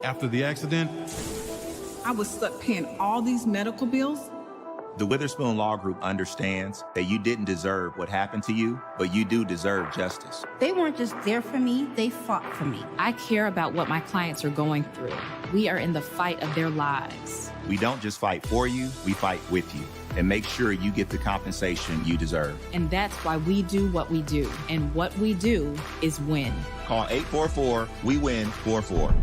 After the accident, I was stuck paying all these medical bills. The Witherspoon Law Group understands that you didn't deserve what happened to you, but you do deserve justice. They weren't just there for me, they fought for me. I care about what my clients are going through. We are in the fight of their lives. We don't just fight for you, we fight with you and make sure you get the compensation you deserve. And that's why we do what we do. And what we do is win. Call 844-WE-WIN-44.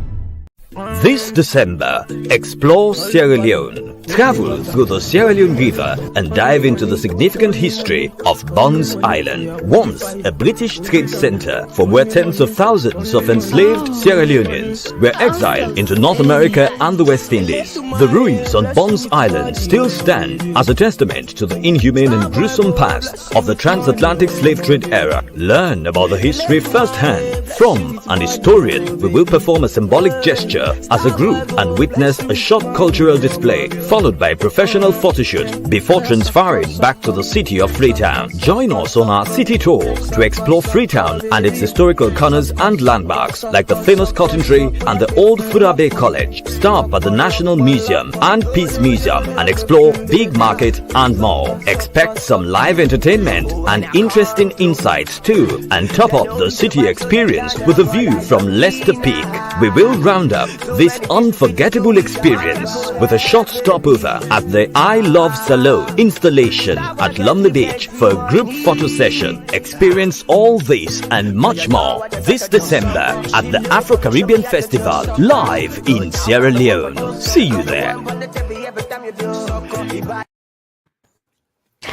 This December, explore Sierra Leone. Travel through the Sierra Leone River and dive into the significant history of Bonds Island, once a British trade center from where tens of thousands of enslaved Sierra Leoneans were exiled into North America and the West Indies. The ruins on Bonds Island still stand as a testament to the inhumane and gruesome past of the transatlantic slave trade era. Learn about the history firsthand from an historian. We will perform a symbolic gesture as a group and witness a short cultural display followed by a professional photo shoot before transferring back to the city of Freetown. Join us on our city tour to explore Freetown and its historical corners and landmarks like the famous Cotton Tree and the old Fura Bay College. Stop at the National Museum and Peace Museum and explore Big Market and more. Expect some live entertainment and interesting insights too, and top up the city experience with a view from Leicester Peak. We will round up this unforgettable experience with a short stopover at the I Love Salone installation at Lumley Beach for a group photo session. Experience all this and much more this December at the Afro-Caribbean Festival live in Sierra Leone. See you there.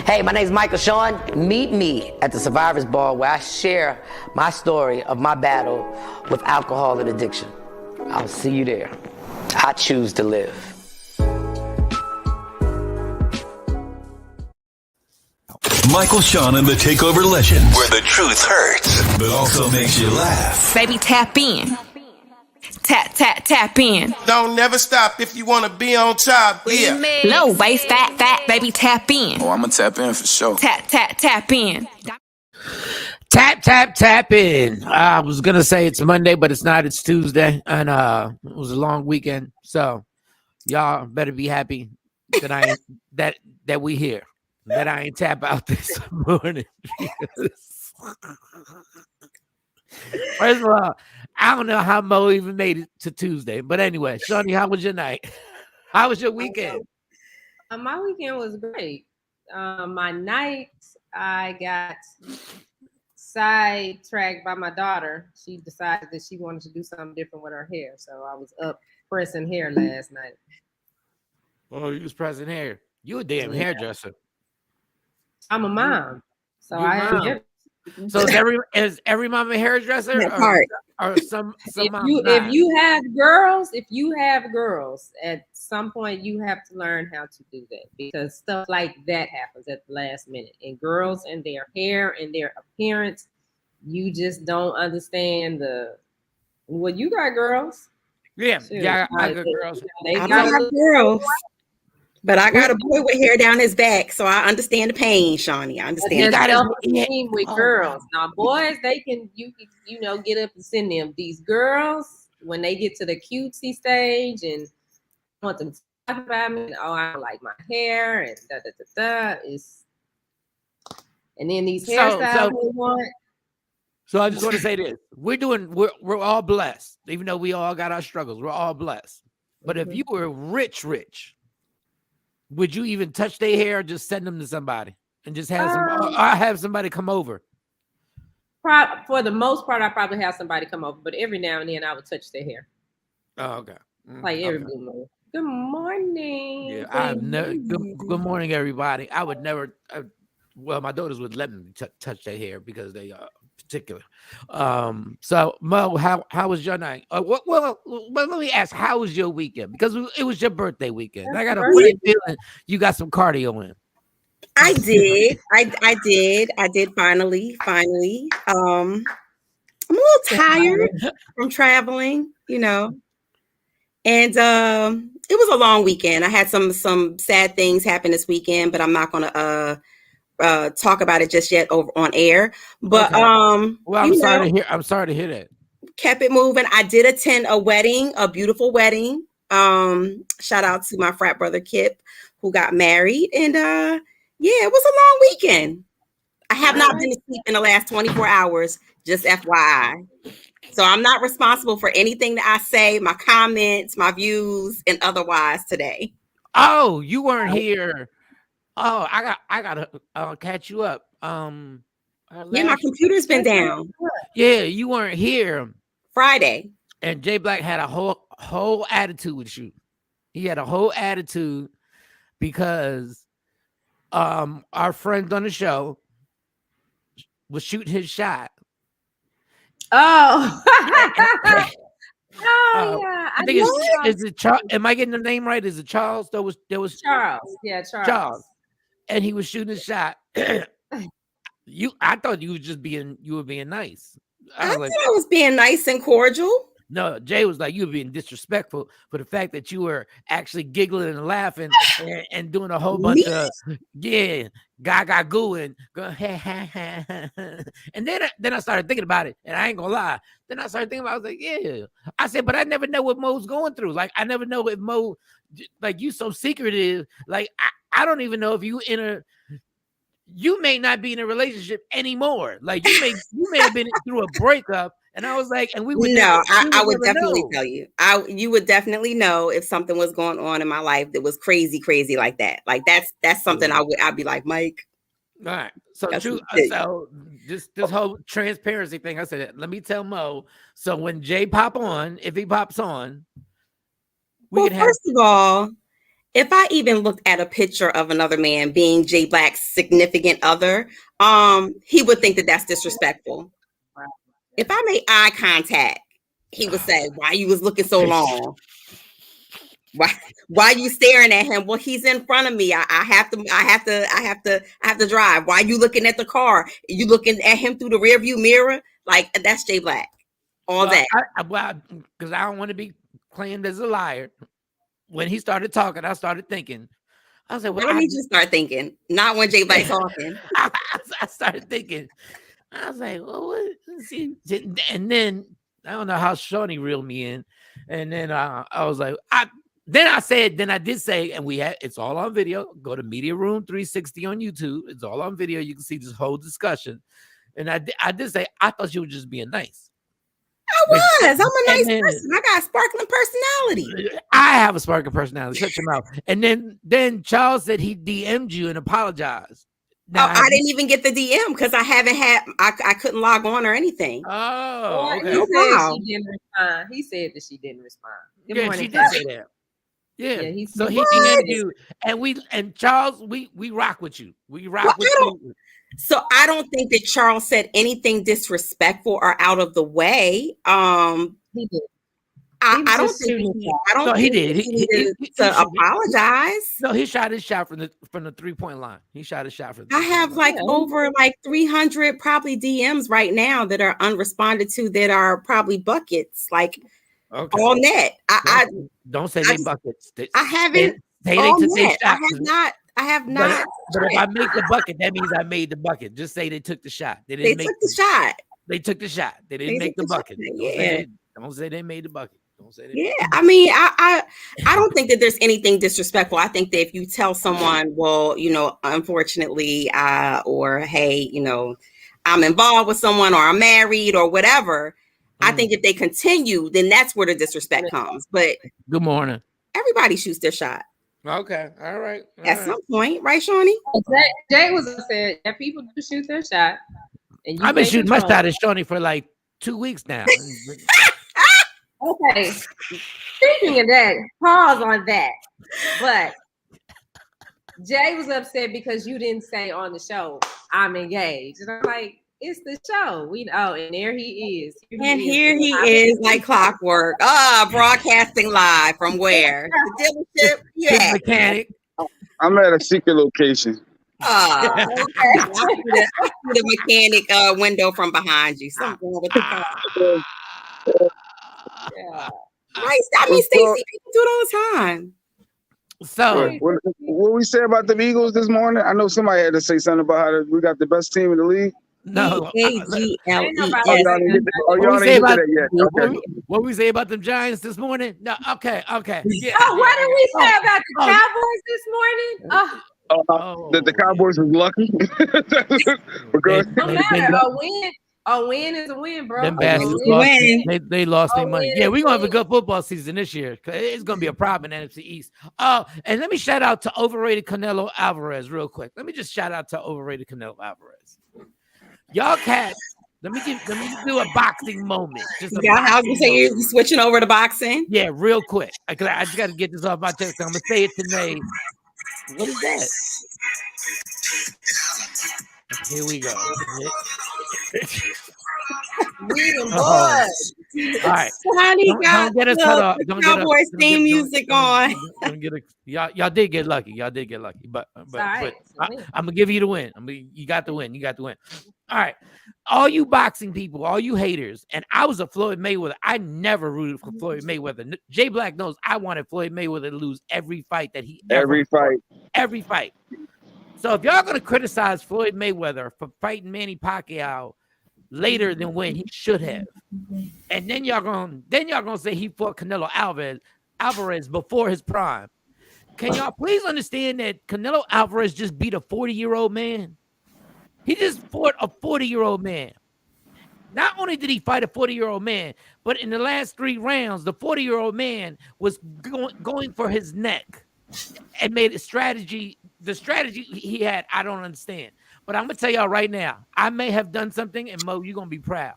Hey, my name is Michael Shawn. Meet me at the Survivors Ball where I share my story of my battle with alcohol and addiction. I'll see you there. I choose to live. Michael Shawn and the Takeover Legends, where the truth hurts, but also makes you laugh. Baby, tap in. Tap, tap, tap in. Don't never stop if you want to be on top. Yeah. Low waist, fat, baby, tap in. Oh, I'm going to tap in for sure. Tap, tap, tap in. Tap, tap, tap in. I was going to say it's Monday, but it's not. It's Tuesday. And it was a long weekend. So y'all better be happy that that we here. That I ain't tap out this morning. First of all, I don't know how Mo even made it to Tuesday. But anyway, Shawnee, how was your night? How was your weekend? My weekend was great. My night, I got sidetracked by my daughter. She decided that she wanted to do something different with her hair. So I was up pressing hair last night. Oh, you was pressing hair. You a damn hairdresser. I'm a mom. So I am. So is every mom a hairdresser? Or some if you have girls, at some point you have to learn how to do that, because stuff like that happens at the last minute. And girls and their hair and their appearance, you just don't understand you got girls. Yeah, I got girls. I got girls. But I got a boy with hair down his back, so I understand the pain, Shawnee. I understand. You got a with girls. Now, boys, they can get up and send them. These girls, when they get to the cutesy stage and want them to talk about me, I don't like my hair and and then these hairstyles they want. So I just want to say this: we're all blessed, even though we all got our struggles. We're all blessed. But if you were rich. Would you even touch their hair or just send them to somebody and just have somebody come over? For the most part, I probably have somebody come over, but every now and then I would touch their hair. Oh, okay. Like every blue moon. Good morning. Yeah, good morning, everybody. I would never. Well, my daughters would let me touch their hair because they are particular. So Mo, how was your night? Well, let me ask, how was your weekend? Because it was your birthday weekend. I got a funny feeling you got some cardio in. I did. I did finally. I'm a little tired from traveling, and it was a long weekend. I had some sad things happen this weekend, but I'm not gonna talk about it just yet over on air. But okay. Well, I'm sorry to hear that. Kept it moving. I did attend a wedding, a beautiful wedding. Shout out to my frat brother Kip, who got married. And yeah, it was a long weekend. I have not been asleep in the last 24 hours, just FYI. So I'm not responsible for anything that I say, my comments, my views, and otherwise today. Oh, you weren't here. Oh, I gotta catch you up. Yeah, my computer's been down. Yeah, you weren't here Friday. And Jay Black had a whole attitude with you. He had a whole attitude because our friend on the show was shooting his shot. Oh. Oh yeah, I think is it Charles? Am I getting the name right? Is it Charles? There was Charles. Yeah, Charles. And he was shooting a shot. I thought you were being nice. I was being nice and cordial. No, Jay was like, you were being disrespectful for the fact that you were actually giggling and laughing and doing a whole bunch of gaga gooing. And then I started thinking about it, and I ain't gonna lie. Then I started thinking about it, I was like, yeah. I said, but I never know what Mo's going through. Like, I never know if Mo, like, you so secretive. Like, I don't even know if you may not be in a relationship anymore. Like, you may have been through a breakup. And I was like, and we would I would definitely tell you. You would definitely know if something was going on in my life that was crazy like that. Like that's something I'd be like, Mike. All right. So this whole transparency thing, I said, let me tell Mo. So when Jay if he pops on, first of all, if I even looked at a picture of another man being Jay Black's significant other, he would think that that's disrespectful. If I made eye contact, he would say, "Why you was looking so long? Why you staring at him? Well, he's in front of me. I have to drive. Why you looking at the car? You looking at him through the rearview mirror? Like that's Jay Black. That. Because I don't want to be claimed as a liar. When he started talking, I started thinking. I was like, "Well, let me just start thinking." Not when Jay Black's talking. I started thinking. I was like, well, what? And then I don't know how Shawnee reeled me in. And then I was like, I did say, and it's all on video. Go to Media Room 360 on YouTube. It's all on video. You can see this whole discussion. And I did say, I thought you were just being nice. I was. I'm a nice person. I got a sparkling personality. I have a sparkling personality. Shut your mouth. And then Charles said he DM'd you and apologized. Now, I didn't even get the DM because I couldn't log on or anything. Oh, okay. She didn't respond. He said that she didn't respond. Good morning, she did say that. Yeah. He DM'd you, and Charles, we rock with you. We rock with you. So I don't think that Charles said anything disrespectful or out of the way. He did. I don't think he did. He needed to apologize. No, he shot his shot from the 3-point line. He shot his shot from. I have over 300 probably DMs right now that are unresponded to that are probably buckets, all net. I don't say they buckets. I haven't. They took their shot. I have not. But if I make the bucket, that means I made the bucket. Just say they took the shot. They took the shot. They took the shot. They didn't make the bucket. Don't say they made the bucket. Don't say that. Yeah, I mean, I don't think that there's anything disrespectful. I think that if you tell someone, well, unfortunately, or hey, I'm involved with someone or I'm married or whatever, I think if they continue, then that's where the disrespect comes. But good morning. Everybody shoots their shot. Okay, all right. At some point, right, Shawnee? Jay was upset that people do shoot their shot. And I've been shooting my shot at Shawnee for 2 weeks now. Okay. Speaking of that, pause on that. But Jay was upset because you didn't say on the show, I'm engaged. And I'm like, it's the show. We know, and there he is. Here he is like clockwork. Broadcasting live from where? The dealership? Yeah. Mechanic. I'm at a secret location. Okay. I see the mechanic window from behind you. Something with the car. Yeah. Right. I mean, Stacey, people do it all the time. So what we say about the Eagles this morning? I know somebody had to say something about how we got the best team in the league. No. EAGLES. Y'all didn't get to that yet. Okay. What we say about them Giants this morning? No, okay. Yeah. Oh, what did we say about the Cowboys this morning? The Cowboys was lucky because No matter. A win is a win, bro. Them bastards they lost their money. Yeah, we're gonna have a good football season this year. It's gonna be a problem in the NFC East. And let me shout out to overrated Canelo Alvarez real quick. Let me just shout out to overrated Canelo Alvarez. Y'all cats, let me do a boxing moment. How you say you're switching over to boxing? Yeah, real quick. I just got to get this off my chest. I'm gonna say it today. What is that? Here we go. All right. Don't get us cut off. Cowboys theme music on. Y'all did get lucky. But I'm gonna give you the win. You got the win. All right. All you boxing people, all you haters, and I was a Floyd Mayweather. I never rooted for Floyd Mayweather. Jay Black knows I wanted Floyd Mayweather to lose every fight that he ever fought. Every fight. So if y'all gonna criticize Floyd Mayweather for fighting Manny Pacquiao later than when he should have, and then y'all gonna say he fought Canelo Alvarez before his prime, can y'all please understand that Canelo Alvarez just beat a 40-year-old man? He just fought a 40-year-old man. Not only did he fight a 40-year-old man, but in the last 3 rounds, the 40-year-old man was going for his neck and made a strategy. The strategy he had, I don't understand. But I'm going to tell y'all right now, I may have done something, and Mo, you're going to be proud.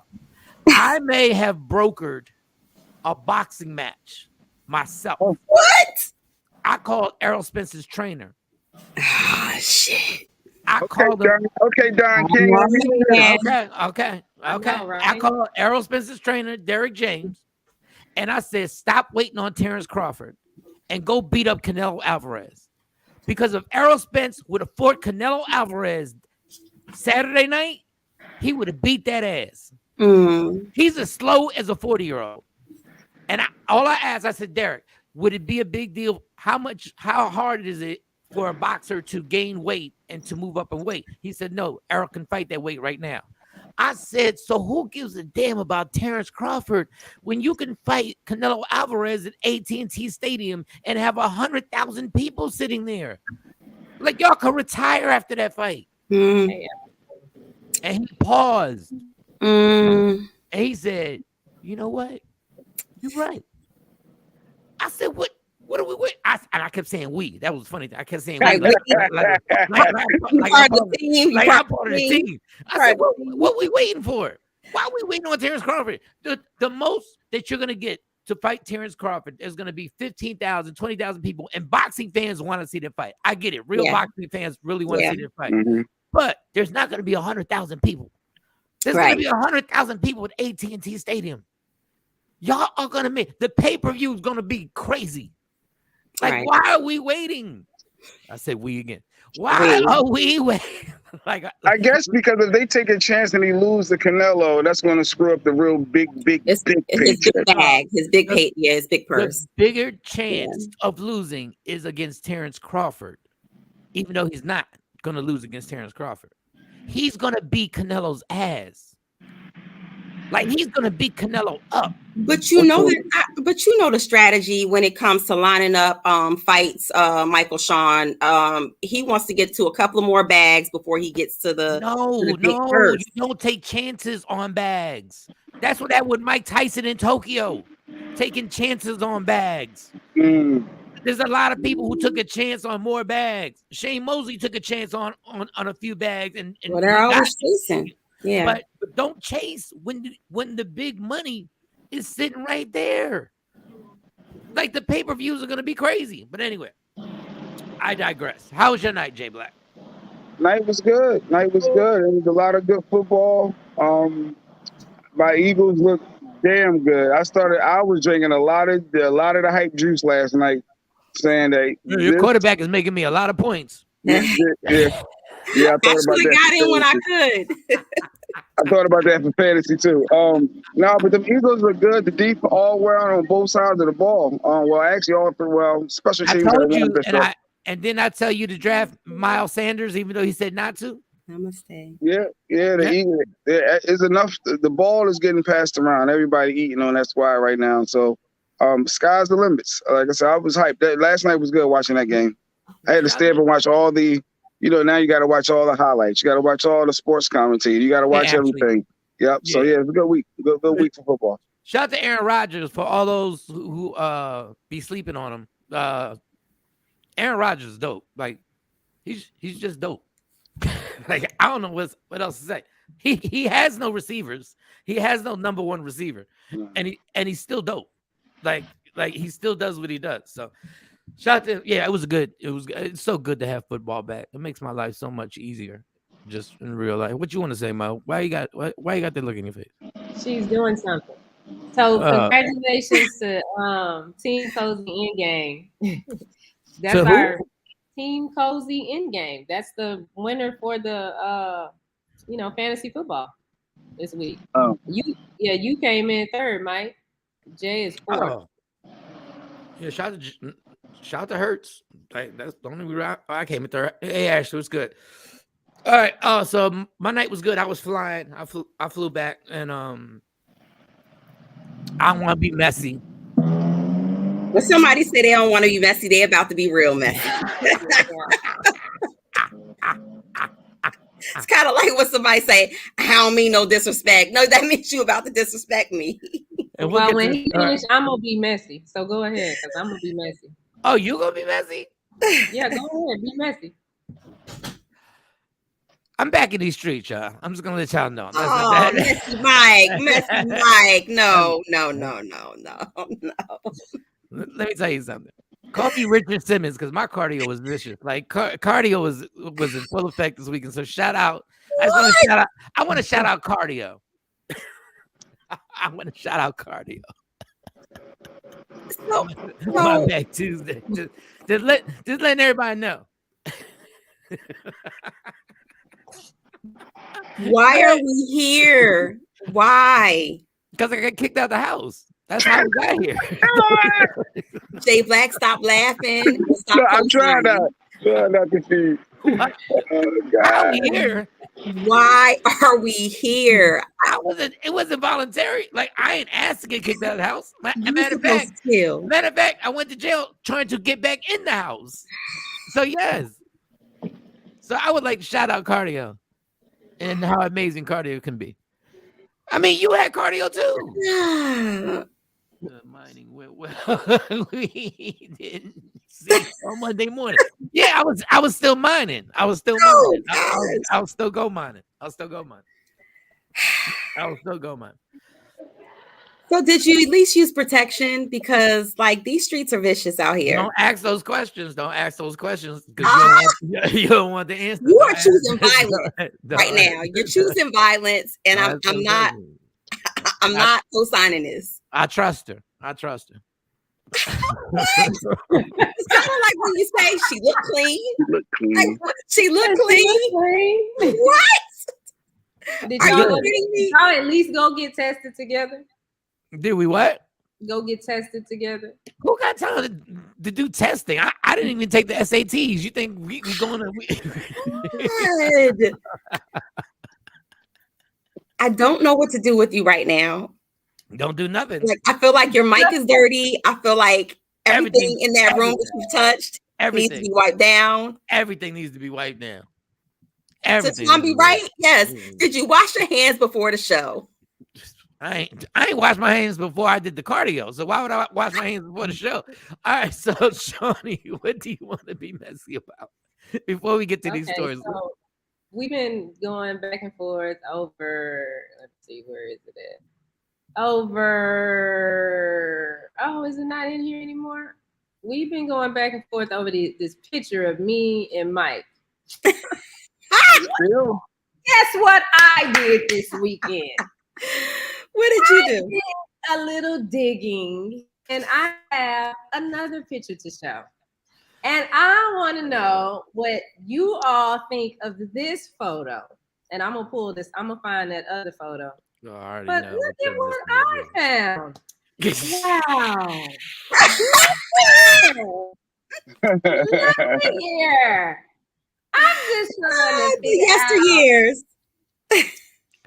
I may have brokered a boxing match myself. What? I called Errol Spence's trainer. Ah, shit. I called him. Okay, Don King. Okay. I called Errol Spence's trainer, Derek James, and I said, stop waiting on Terrence Crawford and go beat up Canelo Alvarez. Because if Errol Spence would have fought Canelo Alvarez Saturday night, he would have beat that ass. He's as slow as a 40-year-old. And all I asked, I said, Derek, would it be a big deal? How hard is it for a boxer to gain weight and to move up in weight? He said, no, Errol can fight that weight right now. I said, so who gives a damn about Terrence Crawford when you can fight Canelo Alvarez at AT&T Stadium and have 100,000 people sitting there? Like, y'all can retire after that fight. And he paused. And he said, you know what? You're right. I said, what are we waiting? And I kept saying we. That was funny. I kept saying we. I'm part of the team. I said, what are we waiting for? Why are we waiting on Terrence Crawford? The most that you're going to get to fight Terrence Crawford is going to be 15,000, 20,000 people. And boxing fans want to see the fight. I get it. Real boxing fans really want to see the fight. But there's not going to be 100,000 people. There's going to be 100,000 people at AT&T Stadium. Y'all are going to make the pay-per-view is going to be crazy. Like, why are we waiting? I said we again. Why are we waiting? I guess because if they take a chance and he lose the Canelo, that's going to screw up the real big his big bag, his big pay, his big purse. The bigger chance of losing is against Terrence Crawford, even though he's not going to lose against Terrence Crawford. He's going to beat Canelo's ass. Like, he's going to beat Canelo up. But you know the strategy when it comes to lining up fights, Michael Shawn. He wants to get to a couple of more bags before he gets to the you don't take chances on bags. That's what happened with Mike Tyson in Tokyo, taking chances on bags. There's a lot of people who took a chance on more bags. Shane Mosley took a chance on a few bags, and they're always chasing. Yeah, but don't chase when the big money is sitting right there. Like, the pay-per-views are going to be crazy. But anyway, I digress. How was your night, Jay Black? Night was good. It was a lot of good football. My Eagles look damn good. I was drinking a lot of the hype juice last night, saying that your quarterback is making me a lot of points. Yeah, I thought about that. Got in when I could. I thought about that for fantasy too. No, but the Eagles are good. The deep all around on both sides of the ball. Well, actually, all three. Special teams. I told you, and then I tell you to draft Miles Sanders, even though he said not to. Namaste. Yeah, the Eagles. There is enough. The ball is getting passed around. Everybody eating on that squad right now. So, sky's the limits. Like I said, I was hyped. Last night was good watching that game. I had to stay up and watch all the. Now you got to watch all the highlights. You got to watch all the sports commentating. You got to watch everything. Yep. So yeah, it's a good week. Good week for football. Shout out to Aaron Rodgers for all those who be sleeping on him. Aaron Rodgers is dope. Like he's just dope. Like I don't know what else to say. He has no receivers. He has no number one receiver, and he's still dope. Like he still does what he does. So shout out to it's so good to have football back. It makes my life so much easier, just in real life. What you want to say, Mo? Why you got that look in your face? She's doing something. So congratulations to Team Cozy Endgame. That's our Team Cozy Endgame. That's the winner for the fantasy football this week. Oh. You came in third, Mike. Jay is fourth. Oh. Yeah, shout out to Hertz. That's the only reason I came in third. Hey, Ashley, was good. All right. So my night was good. I was flying. I flew back, and I don't want to be messy. When somebody say they don't want to be messy, they about to be real messy. It's kind of like when somebody say, I don't mean no disrespect. No, that means you about to disrespect me. Well, when he finished, I'm going to be messy. So go ahead, because I'm going to be messy. Oh, you going to be messy? Yeah, go ahead. Be messy. I'm back in these streets, y'all. I'm just going to let y'all know. Messy Mike. No. Let me tell you something. Call me Richard Simmons because my cardio was vicious. Like cardio was in full effect this weekend. So shout out. I want to shout out cardio. I want to shout out cardio. My back Tuesday. Just letting everybody know. Why are we here? Why? Because I got kicked out of the house. That's how we got here. Jay Black, stop laughing. I'm trying not to see. Why are we here? It wasn't voluntary. Like I ain't asked to get kicked out of the house. Matter of fact, I went to jail trying to get back in the house. So yes. So I would like to shout out cardio and how amazing cardio can be. I mean, you had cardio too. Mining went well. We didn't see on Monday morning. Yeah, I was still mining. I was still mining. I'll still go mining. So did you at least use protection? Because like these streets are vicious out here. Don't ask those questions because you don't want the answer. You are choosing violence right now. You're choosing violence, and I'm not co-signing this. I trust her. It's kind of like when you say she looked clean. She looked clean. What? Did y'all at least go get tested together? Did we what? Go get tested together. Who got time to do testing? I didn't even take the SATs. You think we going to? Good. I don't know what to do with you right now. Don't do nothing. Like I feel like your mic is dirty. I feel like everything in that room that you've touched needs to be wiped down. Everything needs to be wiped down. Everything. So be right? Yes. Did you wash your hands before the show? I ain't washed my hands before I did the cardio. So why would I wash my hands before the show? All right. So Shawnee, what do you want to be messy about before we get to these stories? So we've been going back and forth over. Let's see, where is it at? Is it not in here anymore? We've been going back and forth over this picture of me and Mike. Guess what I did this weekend? What did you do? Did a little digging, and I have another picture to show. And I want to know what you all think of this photo. And I'm gonna pull this. I'm gonna find that other photo. Oh, I but know look at what I found. Wow. Look here. I'm just trying to figure yesteryears.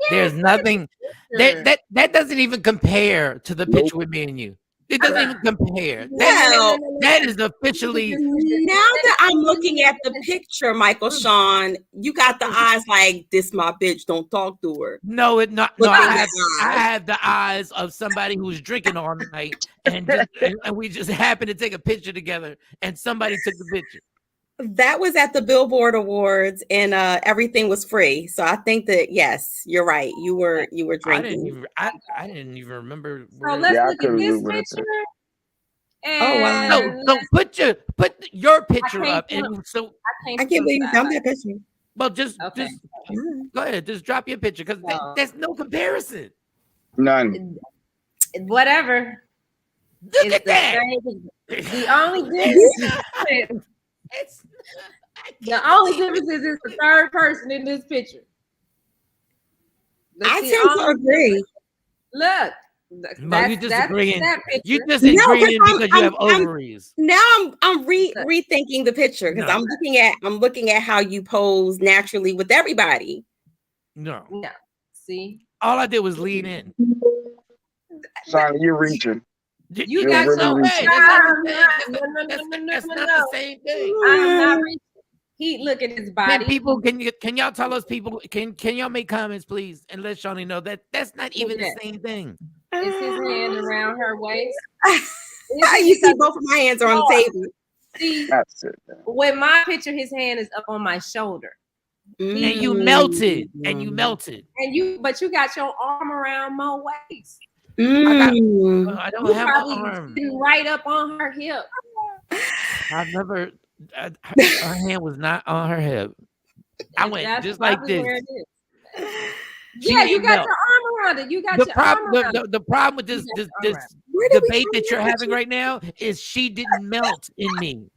There's nothing that doesn't even compare to the picture with me and you. It doesn't even compare. That is officially. Now that I'm looking at the picture, Michael Shawn, you got the eyes like this. My bitch, don't talk to her. No, it not. No, I have the eyes of somebody who's drinking all night, and we just happened to take a picture together, and somebody took the picture. That was at the Billboard Awards, and everything was free. So I think that yes, you're right. You were drinking. I didn't even remember. So let's look at this picture. And so put your picture up, and so I can't believe you found that picture. Well, just go ahead, just drop your picture because there's no comparison. None. Whatever. Look at that. The only difference. The only difference is it's the third person in this picture. I tend to agree. Look, you disagreeing. You disagreeing because you have ovaries. Now I'm rethinking the picture because I'm looking at how you pose naturally with everybody. No. See, all I did was lean in. Sorry, you're reaching. You got no way. That's not the same thing. I'm not reaching. He look at his body. People, can y'all tell us? People, can y'all make comments, please, and let Shawnee know that that's not even the same thing. Is his hand around her waist? You see, both of my hands are on the table. See, that's it. With my picture, his hand is up on my shoulder. And you melted. But you got your arm around my waist. I don't have an arm. Right up on her hip. I've never. Her hand was not on her hip. I went just like this. Yeah, you got your arm around it. You got your arm around it. The problem with this debate that you're having right now is she didn't melt in me.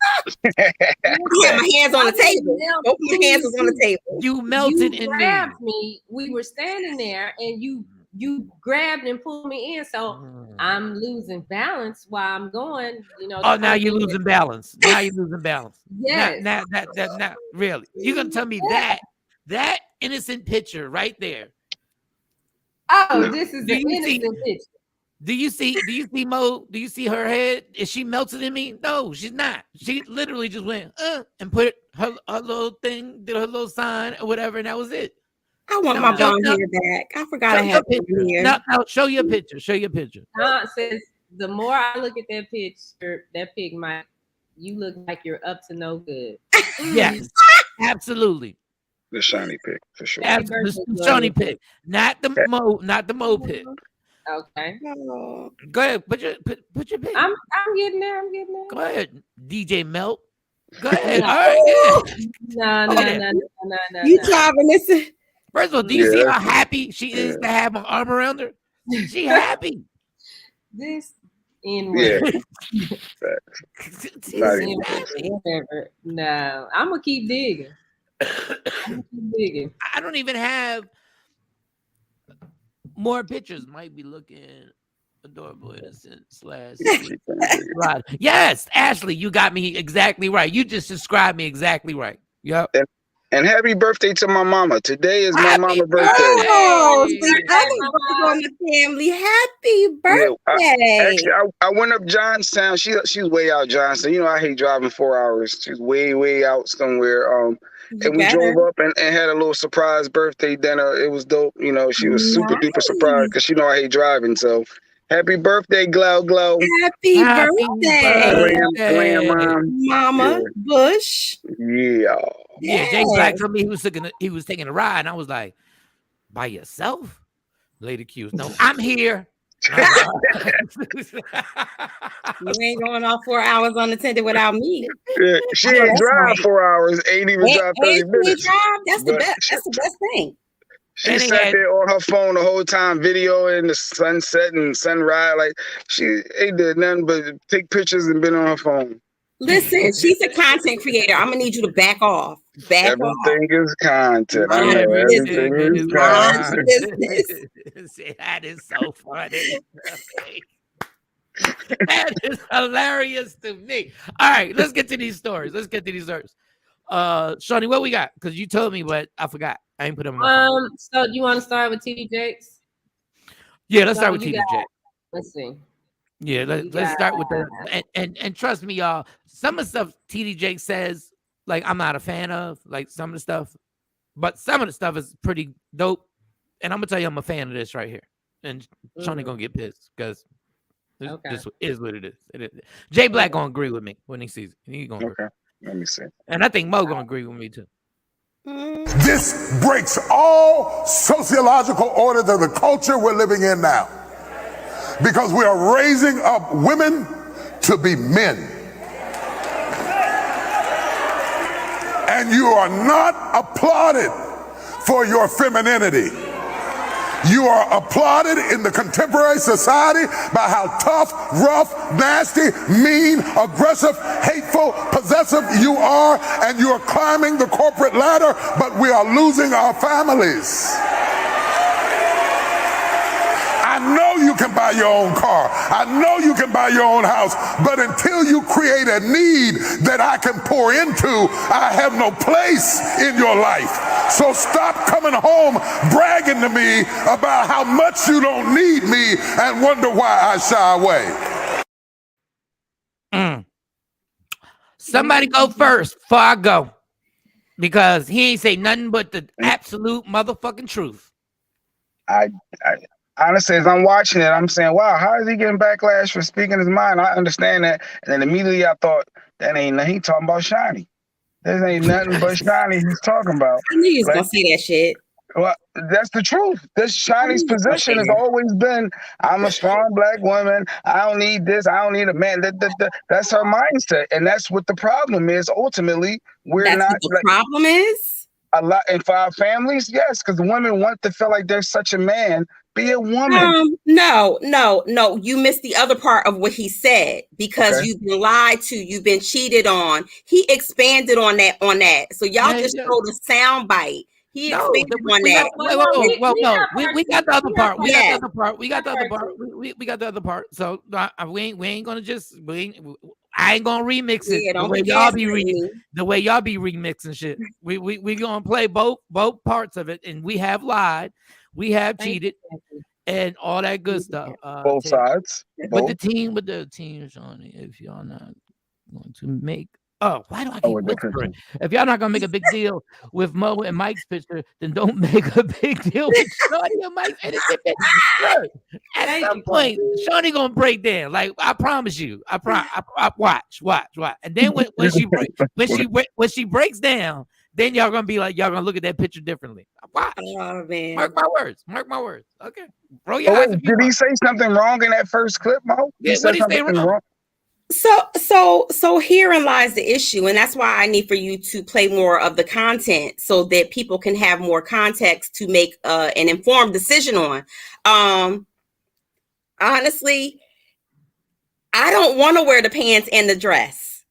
I had my hands on the table. Both my hands was on the table. You melted in me. Grabbed me. We were standing there, and you grabbed and pulled me in. So I'm losing balance while I'm going. Oh, now you're losing balance. Now you're losing balance. Yes. Not really. You're gonna tell me that innocent picture right there. Oh, this is the innocent picture. Do you see Mo? Do you see her head? Is she melted in me? No, she's not. She literally just went and put her little thing, did her little sign or whatever, and that was it. I want my blonde hair back. I forgot I had it here. Now, show your picture. Show your picture. Says the more I look at that picture, that pig might. You look like you're up to no good. Yes, absolutely. The shiny pick for sure. The shiny pick, not the Mo pick. Okay. Go ahead. Put your pick. I'm getting there. Go ahead, DJ Melt. Go ahead. All right. No. You driving this? First of all, do you see how happy she is to have an arm around her? She happy. This N-word. Whatever. No, I'm gonna keep digging. I don't even have more pictures. Might be looking adorable innocent / right. Yes, Ashley, you got me exactly right. You just described me exactly right. Yep. And happy birthday to my mama. Today is my mama's birthday. Oh, on the family. Happy birthday. Actually, I went up Johnstown. She's way out Johnstown. I hate driving 4 hours. She's way out somewhere. And we drove up and had a little surprise birthday dinner. It was dope. She was super duper surprised because I hate driving. So happy birthday, Glow. Happy birthday, Mama Bush. Yeah, Jay Black told me he was taking a ride, and I was like, by yourself? Lady Q. No, I'm here. You ain't going off 4 hours unattended without me. Yeah, she ain't drive 4 hours, ain't even drive 30 minutes. That's the best thing. She sat there on her phone the whole time, videoing the sunset and sunrise. Like she ain't did nothing but take pictures and been on her phone. Listen, she's a content creator. I'm gonna need you to back off. Everything is content. Everything is content. That is so funny. That is hilarious to me. All right, let's get to these stories. Shawnee, what we got? Because you told me, but I forgot. I ain't put them on my phone. So you want to start with TD Jakes? Yeah, let's start with TD Jakes. Let's see. Yeah, let's start with the and trust me, y'all. Some of the stuff TD Jakes says, like, I'm not a fan of, like some of the stuff, but some of the stuff is pretty dope. And I'm gonna tell you, I'm a fan of this right here. And Shawnee gonna get pissed because this is what it is. Jay Black gonna agree with me when he sees it. He gonna agree. Let me see. And I think Mo gonna agree with me too. This breaks all sociological orders of the culture we're living in now. Because we are raising up women to be men. And you are not applauded for your femininity. You are applauded in the contemporary society by how tough, rough, nasty, mean, aggressive, hateful, possessive you are, and you are climbing the corporate ladder, but we are losing our families. I know you can buy your own car. I know you can buy your own house. But until you create a need that I can pour into, I have no place in your life. So stop coming home bragging to me about how much you don't need me and wonder why I shy away. Somebody go first before I go. Because he ain't say nothing but the absolute motherfucking truth. Honestly, as I'm watching it, I'm saying, wow, how is he getting backlash for speaking his mind? I understand that. And then immediately I thought, that ain't nothing. He talking about Shiny. There ain't nothing but Shiny he's talking about. I knew you was going to say that shit. Well, that's the truth. This Shiny's position has always been, I'm a strong black woman. I don't need this. I don't need a man. That's her mindset. And that's what the problem is. Ultimately, That's what the problem is? A lot. And for our families, yes, because women want to feel like there's such a man. Be a woman. No. You missed the other part of what he said because you've been lied to, you've been cheated on. He expanded on that. So y'all just showed a sound bite. He expanded on that. We got the other part. We got the other part. So we ain't gonna just I ain't gonna remix it the way y'all be remixing shit. We gonna play both parts of it, and we have lied. We have cheated and all that good stuff. Both sides. With the team, Shawnee, if y'all not going to make why do I keep whispering? If y'all not gonna make a big deal with Mo and Mike's picture, then don't make a big deal with Shawnee and Mike's. Look, at some point, Shawnee gonna break down. Like I promise you. I watch. And then when she breaks down, then y'all gonna be like, y'all gonna look at that picture differently. Watch. Oh man. Mark my words. Okay. Bro, did he say something wrong in that first clip, Mo? Yeah, what did he say wrong? So herein lies the issue, and that's why I need for you to play more of the content so that people can have more context to make an informed decision on. Honestly, I don't want to wear the pants and the dress.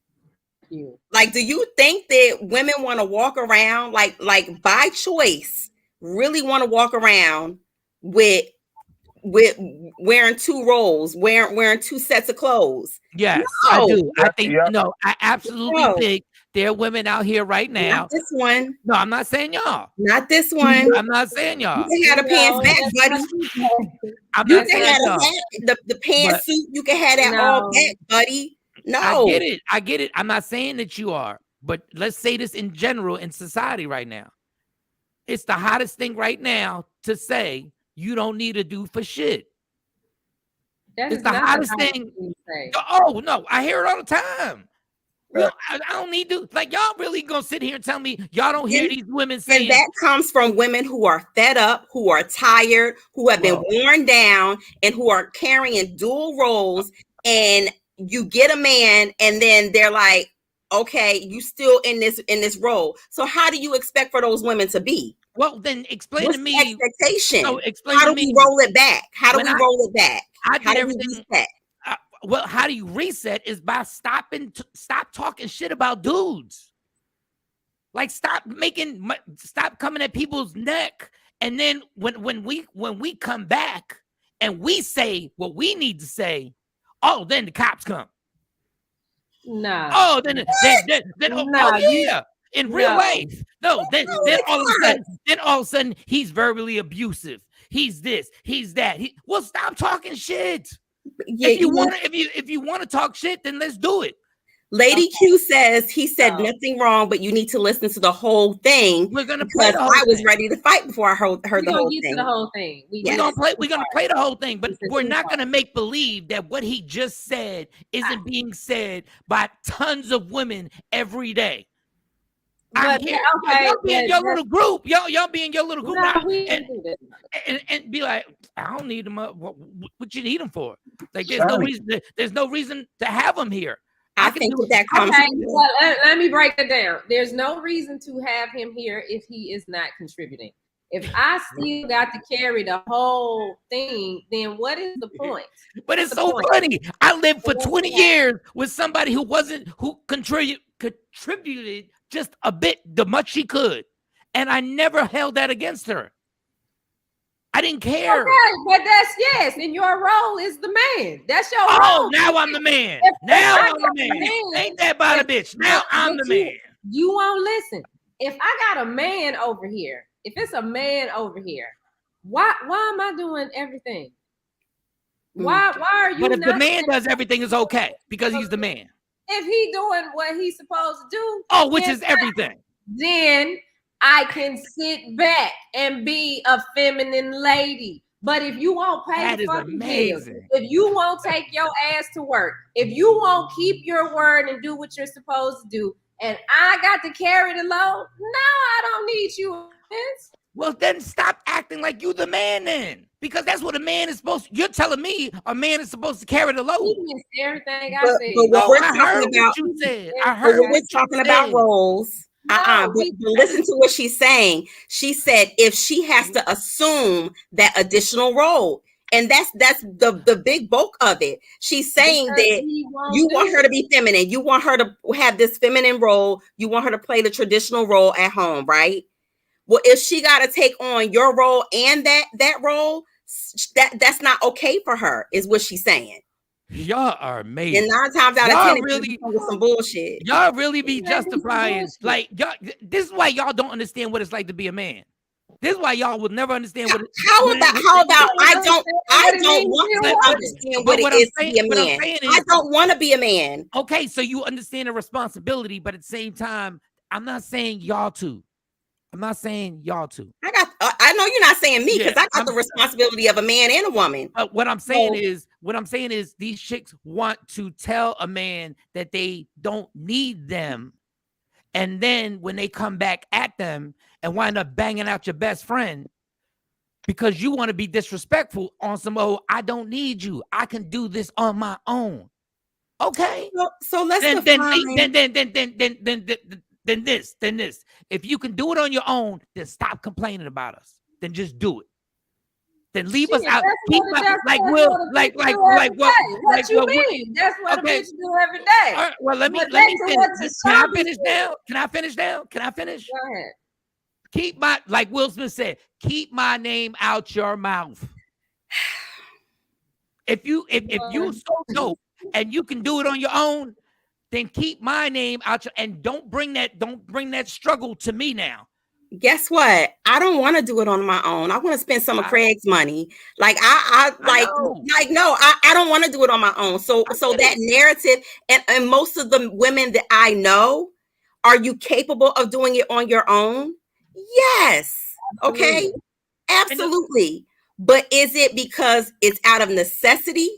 Like, do you think that women want to walk around like by choice, really want to walk around with wearing two roles, wearing two sets of clothes? Yes, no. I do. I think I absolutely think there are women out here right now. Not this one. No, I'm not saying y'all. Not this one. I'm not saying y'all. You can have the pants back, buddy. I'm not saying y'all. The pantsuit, you can have that all back, buddy. No. I get it. I'm not saying that you are, but let's say this in general in society right now. It's the hottest thing right now to say you don't need a dude for shit. It's the hottest thing. Oh no, I hear it all the time. Well, I don't need to. Like, y'all really gonna sit here and tell me y'all don't hear these women saying? And that comes from women who are fed up, who are tired, who have been worn down, and who are carrying dual roles. And you get a man, and then they're like, "Okay, you still in this role." So how do you expect for those women to be? Well, then explain What's to me. Expectation. So explain how to do me. We roll it back? How do we roll it back? I did everything. Well, how do you reset? Is by stop talking shit about dudes. Like stop coming at people's neck, and then when we come back and we say what we need to say, oh, then the cops come. No. Oh, then yeah. in real life. No, then all of a sudden he's verbally abusive. He's this, he's that. Well, stop talking shit. Yeah, if you want to talk shit, then let's do it. Lady Q says he said nothing wrong, but you need to listen to the whole thing. We're gonna play the whole I was thing. ready to fight before I heard the whole get thing. to the whole thing. We're gonna play the whole thing, but we're not gonna make believe that what he just said isn't being said by tons of women every day. I'm here. Y'all be in your little group. Y'all be in your little group and be like, I don't need them. What you need them for? Like, there's no reason. There's no reason to have them here. I think that comes. Okay, well, let me break it down. There's no reason to have him here if he is not contributing. If I still got to carry the whole thing, then what is the point? But it's so funny. I lived for 20 years with somebody who contributed just a bit, the much she could, and I never held that against her. I didn't care. Okay, but and your role is the man. That's your role. Oh, now I'm the man. Now I'm the man. Ain't that about a bitch? Now I'm the man. You won't listen. If I got a man over here, if it's a man over here, why am I doing everything? Why are you? But if the man does everything, it's okay because he's the man. If he doing what he's supposed to do, which is everything, then I can sit back and be a feminine lady. But if you won't pay the fucking bills, if you won't take your ass to work, if you won't keep your word and do what you're supposed to do, and I got to carry the load, no, I don't need you. Well, then stop acting like you the man then. Because that's what a man is supposed to. You're telling me a man is supposed to carry the load. He missed everything I said. But what we're talking about, you said. I heard what we're talking about roles. But listen to what she's saying. She said if she has to assume that additional role, and that's the big bulk of it. She's saying that you want her to be feminine. You want her to have this feminine role. You want her to play the traditional role at home, right? Well, if she got to take on your role and that role, that's not okay for her, is what she's saying. Y'all are amazing. And 9 times out of 10, really with some bullshit. Y'all really be justifying like y'all. This is why y'all don't understand what it's like to be a man. This is why y'all will never understand what. How about I don't want to understand what it is to be a man. I don't want to be a man. Okay, so you understand the responsibility, but at the same time, I'm not saying y'all to. I'm not saying y'all to. I know you're not saying me because I got the responsibility of a man and a woman. What I'm saying is these chicks want to tell a man that they don't need them. And then when they come back at them and wind up banging out your best friend because you want to be disrespectful on some, I don't need you. I can do this on my own. Okay. So let's Then this. If you can do it on your own, then stop complaining about us. Then just do it. Then leave us out. Keep like what? What you mean? That's what a bitch do every day. All right, well, let me finish. Can I finish now? Can I finish? Go ahead. Keep like Will Smith said, keep my name out your mouth. If you so dope and you can do it on your own, then keep my name out and don't bring that struggle to me now. Guess what? I don't want to do it on my own. I want to spend some of Craig's money. Like I don't want to do it on my own. So that narrative and most of the women that I know, are you capable of doing it on your own? Yes. Okay. Absolutely. But is it because it's out of necessity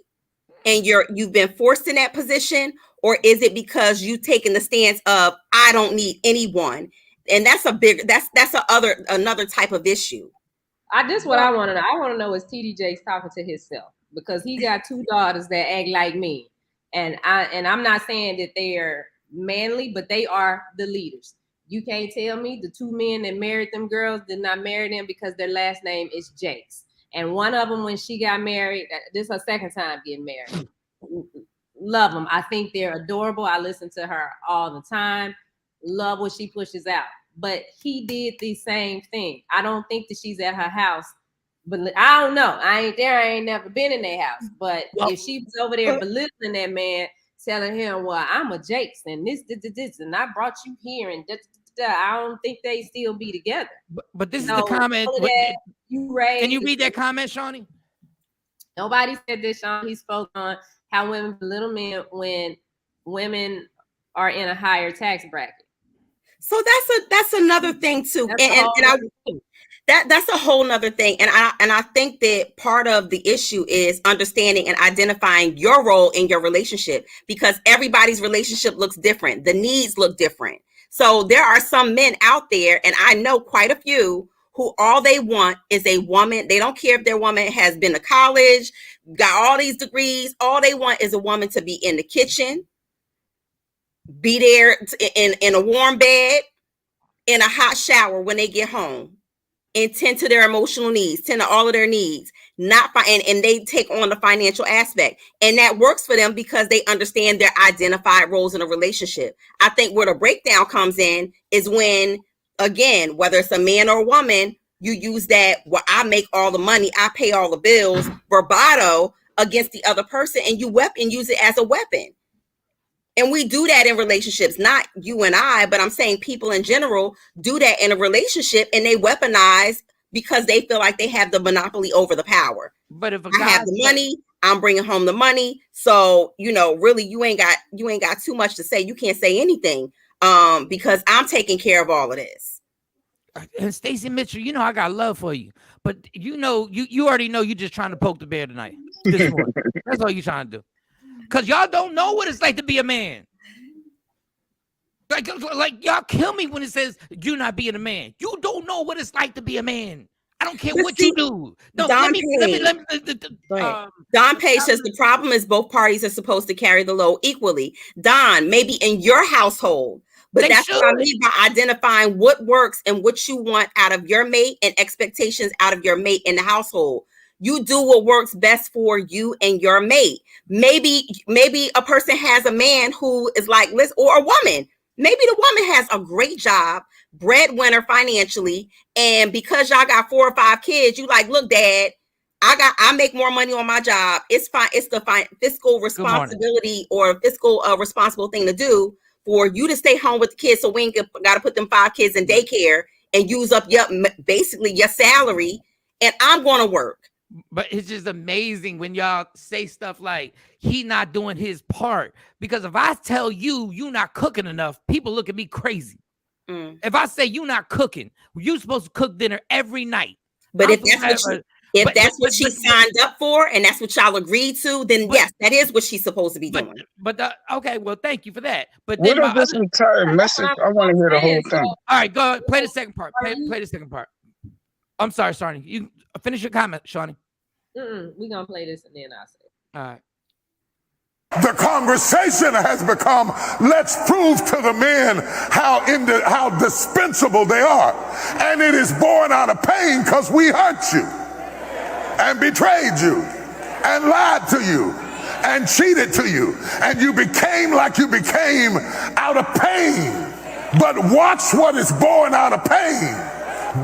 and you've been forced in that position? Or is it because you taking the stance of I don't need anyone? And that's another type of issue. This is what I want to know. I want to know is TD Jakes talking to himself because he got 2 daughters that act like me, and I'm not saying that they are manly, but they are the leaders. You can't tell me the 2 men that married them girls did not marry them because their last name is Jakes. And one of them, when she got married, this is her second time getting married. Love them. I think they're adorable. I listen to her all the time. Love what she pushes out. But he did the same thing. I don't think that she's at her house. But I don't know. I ain't there. I ain't never been in their house. But if she was over there belittling that man, telling him, well, I'm a Jakes and this, and I brought you here. And I don't think they still be together. But this is the comment. Can you read that comment, Shawnee? Nobody said this, Sean. He spoke on how women belittle men when women are in a higher tax bracket. So that's another thing too. That's a whole nother thing. And I think that part of the issue is understanding and identifying your role in your relationship, because everybody's relationship looks different. The needs look different. So there are some men out there, and I know quite a few, who all they want is a woman. They don't care if their woman has been to college, got all these degrees. All they want is a woman to be in the kitchen, be there in a warm bed, in a hot shower when they get home, and tend to their emotional needs, tend to all of their needs, and they take on the financial aspect. And that works for them because they understand their identified roles in a relationship. I think where the breakdown comes in is when, again, whether it's a man or a woman, you use that, well, I make all the money, I pay all the bills, bravado against the other person, and you use it as a weapon. And we do that in relationships, not you and I, but I'm saying people in general do that in a relationship, and they weaponize because they feel like they have the monopoly over the power. But if I have the money, I'm bringing home the money. So, really, you ain't got too much to say. You can't say anything because I'm taking care of all of this. And Stacey Mitchell, I got love for you, but you already know you're just trying to poke the bear tonight. This morning. That's all you're trying to do. Because y'all don't know what it's like to be a man. Like y'all kill me when it says you're not being a man. You don't know what it's like to be a man. I don't care what you do. No, Don Page says the problem is both parties are supposed to carry the load equally. Don, maybe in your household, but that's what I mean by identifying what works and what you want out of your mate and expectations out of your mate in the household. You do what works best for you and your mate. Maybe a person has a man who is like, or a woman. Maybe the woman has a great job, breadwinner financially, and because y'all got 4 or 5 kids, you like, look, Dad, I make more money on my job. It's fine. It's the fiscal responsibility or fiscal responsible thing to do for you to stay home with the kids, so we ain't got to put them 5 kids in daycare and use up basically your salary, and I'm going to work. But it's just amazing when y'all say stuff like he not doing his part, because if I tell you not cooking enough, people look at me crazy. If I say you not cooking, you supposed to cook dinner every night. But if that's what she signed up for and that's what y'all agreed to, then yes, that is what she's supposed to be doing. Okay, well, thank you for that. But what is this entire message? I want to hear the whole thing. All right, go ahead, play the second part. Play the second part. I'm sorry, Shawnee. You finish your comment, Shawnee. We're gonna play this and then I'll say. All right. The conversation has become, let's prove to the men how dispensable they are. And it is born out of pain because we hurt you and betrayed you and lied to you and cheated to you. And you became like you became out of pain. But watch what is born out of pain.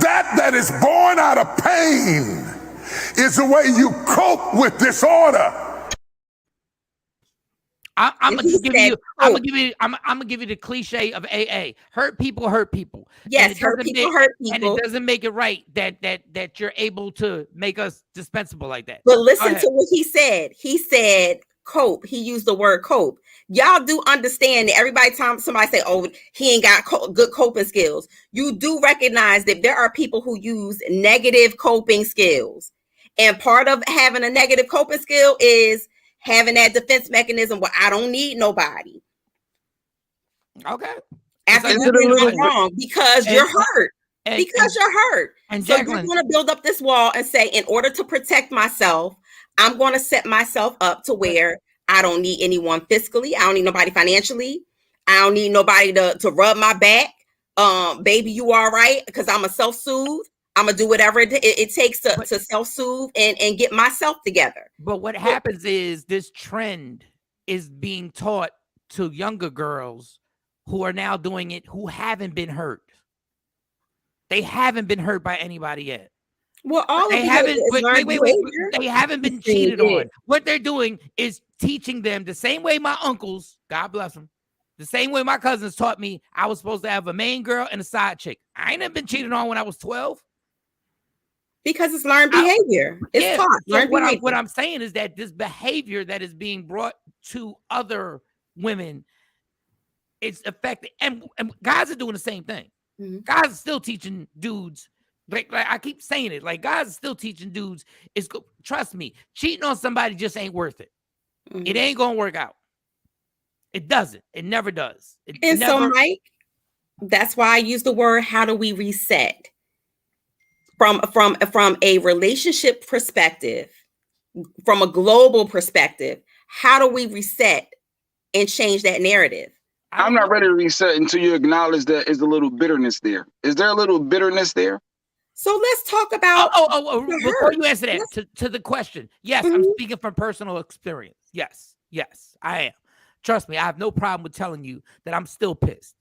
That is born out of pain is the way you cope with disorder. I'm gonna give you the cliche of AA. Hurt people hurt people. Yes, hurt people hurt people. And it doesn't make it right that you're able to make us dispensable like that. But listen to what he said. He said cope. He used the word cope. Y'all do understand that everybody time somebody say, oh, he ain't got good coping skills. You do recognize that there are people who use negative coping skills. And part of having a negative coping skill is having that defense mechanism where I don't need nobody. Okay. After you've been wrong because you're hurt. Because you're hurt. And so you're going to build up this wall and say, in order to protect myself, I'm going to set myself up to where I don't need anyone fiscally. I don't need nobody financially. I don't need nobody to rub my back. Baby, you all right? Because I'm a self-soothe. I'm going to do whatever it takes to self-soothe and get myself together. But what happens is this trend is being taught to younger girls who are now doing it, who haven't been hurt. They haven't been hurt by anybody yet. Well, they haven't been cheated on. What they're doing is teaching them the same way my uncles, God bless them, The same way my cousins taught me I was supposed to have a main girl and a side chick. I ain't never been cheated on when I was 12. Because it's learned behavior. It's taught. So what I'm saying is that this behavior that is being brought to other women, it's affecting, and guys are doing the same thing. Mm-hmm. Guys are still teaching dudes. Like I keep saying it. Like guys are still teaching dudes. Trust me, cheating on somebody just ain't worth it. Mm-hmm. It ain't gonna work out. It doesn't. It never does. So, Mike, that's why I use the word. How do we reset? From a relationship perspective, from a global perspective, how do we reset and change that narrative? I'm not ready to reset until you acknowledge that there's a little bitterness there. Is there a little bitterness there? So let's talk about. Before you answer that, to the question, yes, I'm speaking from personal experience. Yes, I am. Trust me, I have no problem with telling you that I'm still pissed.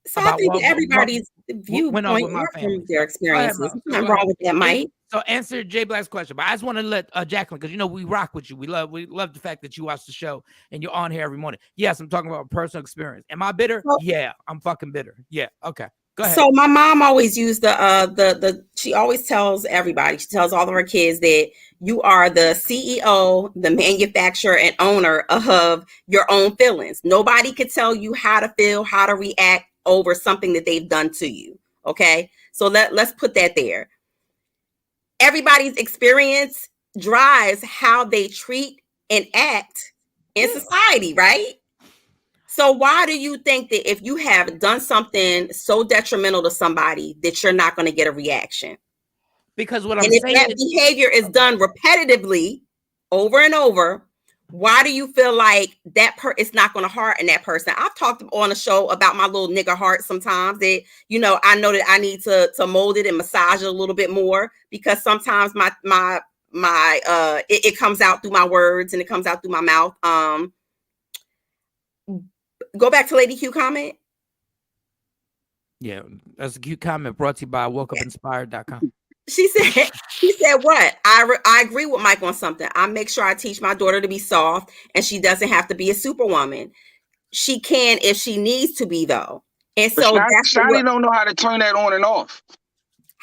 So I think everybody's viewpoint from their experiences. Nothing wrong with that, Mike. So answer Jay Black's question, but I just want to let Jacqueline, because we rock with you. We love the fact that you watch the show and you're on here every morning. Yes, I'm talking about personal experience. Am I bitter? Yeah, I'm fucking bitter. Yeah, okay. Go ahead. So my mom always used she always tells everybody, she tells all of her kids that you are the CEO, the manufacturer and owner of your own feelings. Nobody could tell you how to feel, how to react over something that they've done to you. Okay. So let's put that there. Everybody's experience drives how they treat and act in society, right? So why do you think that if you have done something so detrimental to somebody that you're not going to get a reaction? Because what I'm saying, if that behavior is done repetitively over and over, why do you feel like it's not going to harden that person? I've talked on a show about my little nigga heart sometimes that, I know that I need to mold it and massage it a little bit more, because sometimes it comes out through my words and it comes out through my mouth. Go back to Lady Q comment. Yeah, that's a cute comment brought to you by WokeUpInspired.com. She said what? I agree with Mike on something. I make sure I teach my daughter to be soft, and she doesn't have to be a superwoman. She can if she needs to be, though. And but so Shani don't know how to turn that on and off.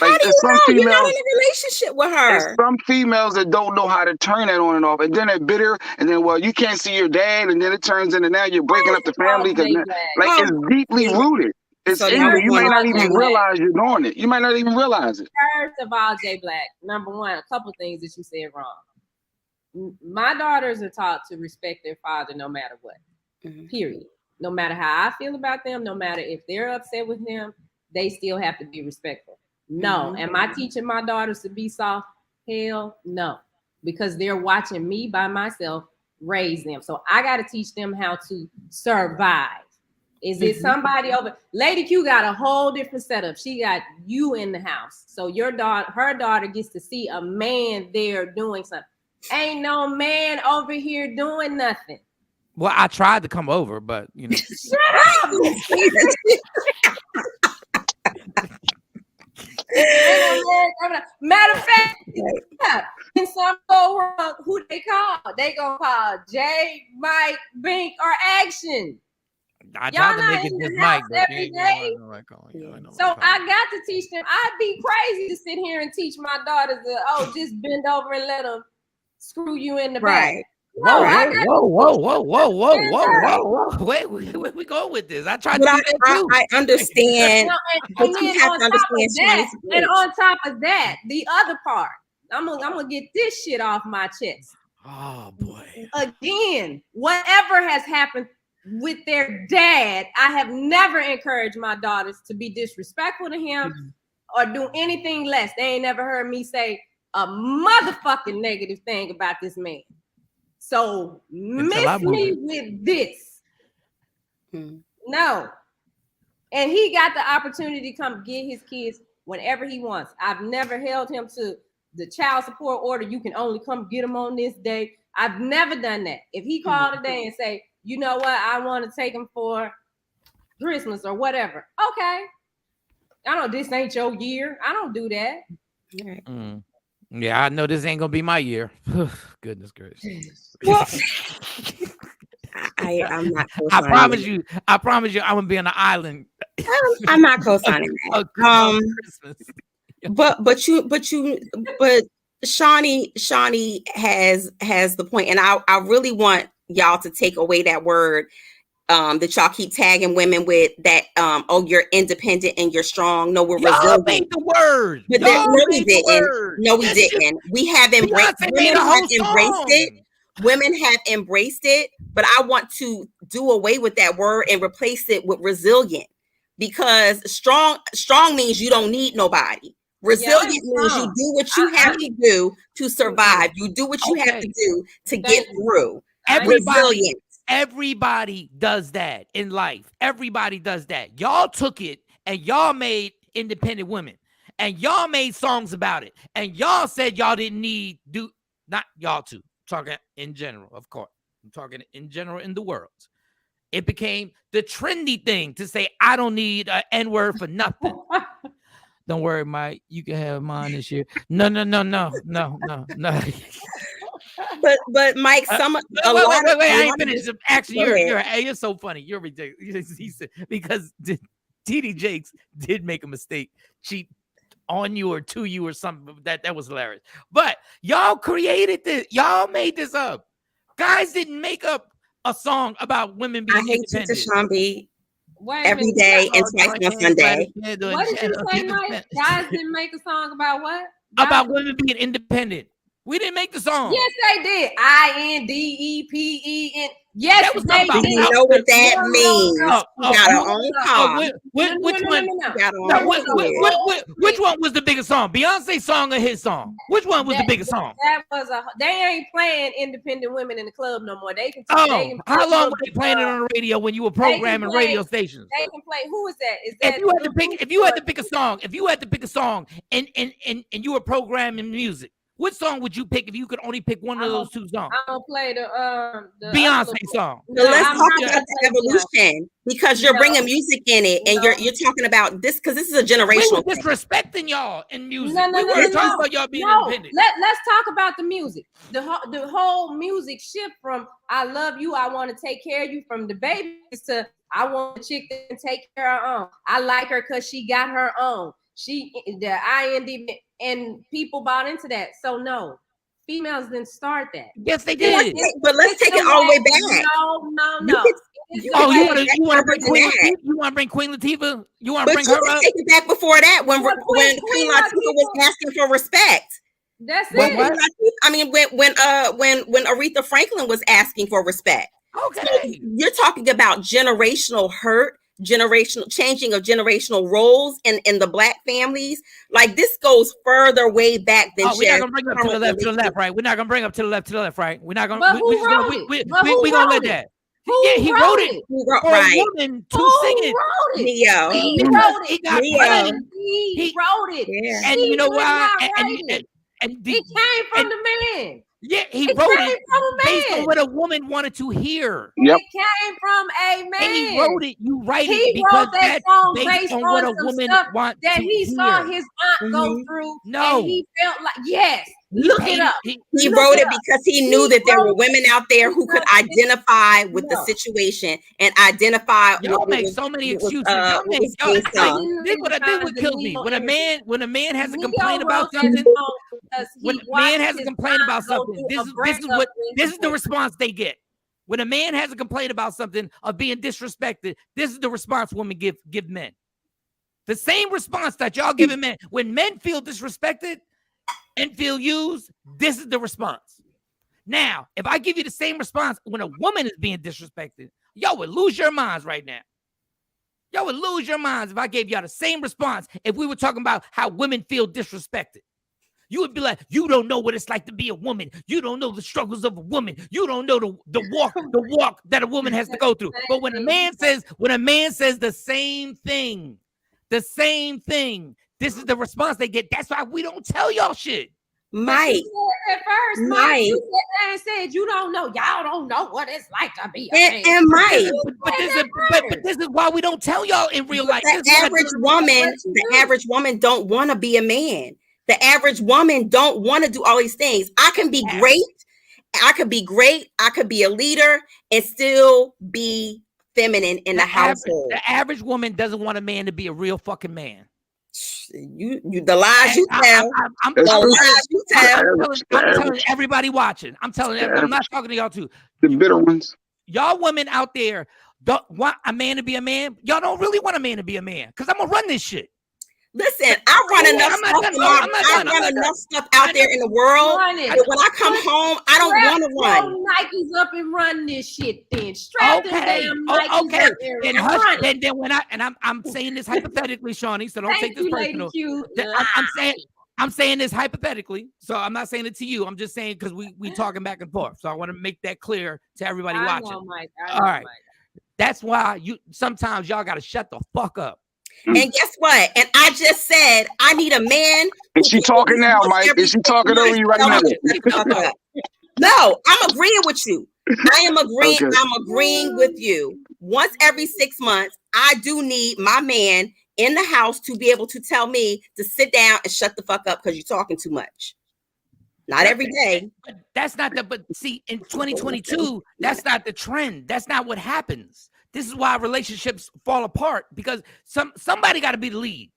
How do you know? You're not in a relationship with her. There's some females that don't know how to turn that on and off, and then they're bitter, and then you can't see your dad, and then it turns into now you're breaking up the family because it's deeply rooted. It's in you. You might not even realize you're doing it. You might not even realize it. First of all, Jay Black, number one, a couple things that you said wrong. My daughters are taught to respect their father no matter what. Period. No matter how I feel about them, no matter if they're upset with them, they still have to be respectful. No. Am I teaching my daughters to be soft? Hell no. Because they're watching me by myself raise them. So I got to teach them how to survive. Is it somebody over? Lady Q got a whole different setup. She got you in the house. So her daughter gets to see a man there doing something. Ain't no man over here doing nothing. Well, I tried to come over, but Shut up! Matter of fact, when something go wrong, who they call? They gonna call Jay, Mike, Bink, or Action. I tried to make it this Mike every day. So I got to teach them. I'd be crazy to sit here and teach my daughters just bend over and let them screw you in the back. Whoa. Wait, where we go with this? I tried to do that too. I understand. And on top of that, the other part, I'm gonna get this shit off my chest. Oh boy. Again, whatever has happened with their dad, I have never encouraged my daughters to be disrespectful to him or do anything less. They ain't never heard me say a motherfucking negative thing about this man. So miss me with this. No. And he got the opportunity to come get his kids whenever he wants. I've never held him to the child support order. You can only come get him on this day. I've never done that. If he called today and say, you know what, I want to take him for Christmas or whatever. Okay. I know this ain't your year. I don't do that. Yeah, I know this ain't gonna be my year. Goodness gracious. Well, I'm not I co-signing promise that. you. I promise you. I'm gonna be on the island. I'm not co-signing that. Christmas. But Shawnee has the point, and I really want y'all to take away that word that y'all keep tagging women with, that oh, you're independent and you're strong. No, we're resilient. Made the word. But no, we didn't. No, we didn't. We have embraced. Women have embraced it. Women have embraced it. But I want to do away with that word and replace it with resilient, because strong means you don't need nobody. Resilient means you do what you have to do to survive. You do what you have to do to get through. Everybody does that in life. Everybody does that. Y'all took it and y'all made independent women, and y'all made songs about it, and y'all said y'all didn't need not y'all two. I'm talking in general, of course. I'm talking in general in the world. It became the trendy thing to say, I don't need an N-word for nothing. Don't worry, Mike. You can have mine this year. No. But Mike, wait, I ain't finished. Actually, you're so funny. You're ridiculous. He said, because TD Jakes did make a mistake, cheat on you or to you or something. That was hilarious. But y'all created this. Y'all made this up. Guys didn't make up a song about women being independent. I hate you, Sean B. Every day and twice on Sunday. What did you say, Mike? Guys didn't make a song about what? About women being independent. We didn't make the song. Yes, they did. INDEPEN. Yes, that was they did. You know what that means? We got our own car. Which one was the biggest song? Beyonce's song or his song? Which one was the biggest song? They ain't playing independent women in the club no more. They can. How long were they playing it on the radio when you were programming radio stations? They can play. Who is that? If you had to pick a song, and you were programming music, what song would you pick if you could only pick one of those two songs? I'm gonna play the Beyonce song. No, let's talk about the evolution, because you're bringing music in it, and you're talking about this because this is a generational. We were disrespecting y'all in music. We weren't talking about y'all being independent. Let's talk about the music. The whole music shift from "I love you, I want to take care of you" from the babies to "I want a chick to take care of her own. I like her because she got her own." The IND, and people bought into that. So no, females didn't start that. Yes, they did. But let's take it all the way back. No. You want to bring Queen Latifah? You want to bring Queen Latifah? You want to bring her up? Take it back before that when Queen Latifah was asking for respect. That's it. When Aretha Franklin was asking for respect. Okay. So you're talking about generational hurt. Changing of generational roles in the Black families. Like, this goes further way back than we're not gonna bring up to the left, right? We're not gonna bring up to the left, right? We're not gonna. We're gonna let that. He wrote it. Right. A woman to sing it. Neo. He wrote it. He wrote it. Yeah. And you know why? And it came from the man. Yeah, he wrote it based on what a woman wanted to hear. Yep. It came from a man. And he wrote it. You write he it because wrote that that's song based on what a woman wants that to he hear. saw his aunt go through. No. And he felt like, yes. Look it up. He wrote it because he knew that there were women out there who could identify with the situation and identify. Y'all make so many excuses. This is what kills me. When a man has a complaint about something, this is the response they get. When a man has a complaint about something of being disrespected, this is the response women give men. The same response that y'all giving men. When men feel disrespected and feel used, this is the response. Now, if I give you the same response when a woman is being disrespected, y'all would lose your minds right now. Y'all would lose your minds if I gave y'all the same response if we were talking about how women feel disrespected. You would be like, you don't know what it's like to be a woman. You don't know the struggles of a woman. You don't know the walk that a woman has to go through. But when a man says the same thing, this is the response they get. That's why we don't tell y'all shit. Mike. At first, Mike, you said you don't know. Y'all don't know what it's like to be a man. And Mike. But this is why we don't tell y'all in real life. The average woman don't want to be a man. The average woman don't want to do all these things. I can be great I could be great. I could be a leader and still be feminine in the household. The average woman doesn't want a man to be a real fucking man. You the lies you tell. I'm telling everybody watching. I'm telling them. I'm not talking to y'all too. The bitter ones. Y'all women out there don't want a man to be a man. Y'all don't really want a man to be a man because I'm gonna run this shit. Listen, I run enough stuff out there in the world. But when I come home, I don't want to run. Nikes up and run this shit. Then strap them damn Nikes okay. up there And hush. Then when I'm saying this hypothetically, Shawnee, so don't take this personal. I'm saying this hypothetically, so I'm not saying it to you. I'm just saying because we talking back and forth. So I want to make that clear to everybody watching. All right, that's why sometimes y'all got to shut the fuck up. And guess what? And I just said I need a man. Is she talking now, Mike? Is she talking over you right now? No, I'm agreeing with you. I am agreeing. Okay. I'm agreeing with you. Once every 6 months, I do need my man in the house to be able to tell me to sit down and shut the fuck up because you're talking too much. Not every day. But that's not the. But see, in 2022, that's not the trend. That's not what happens. This is why relationships fall apart because somebody got to be the lead.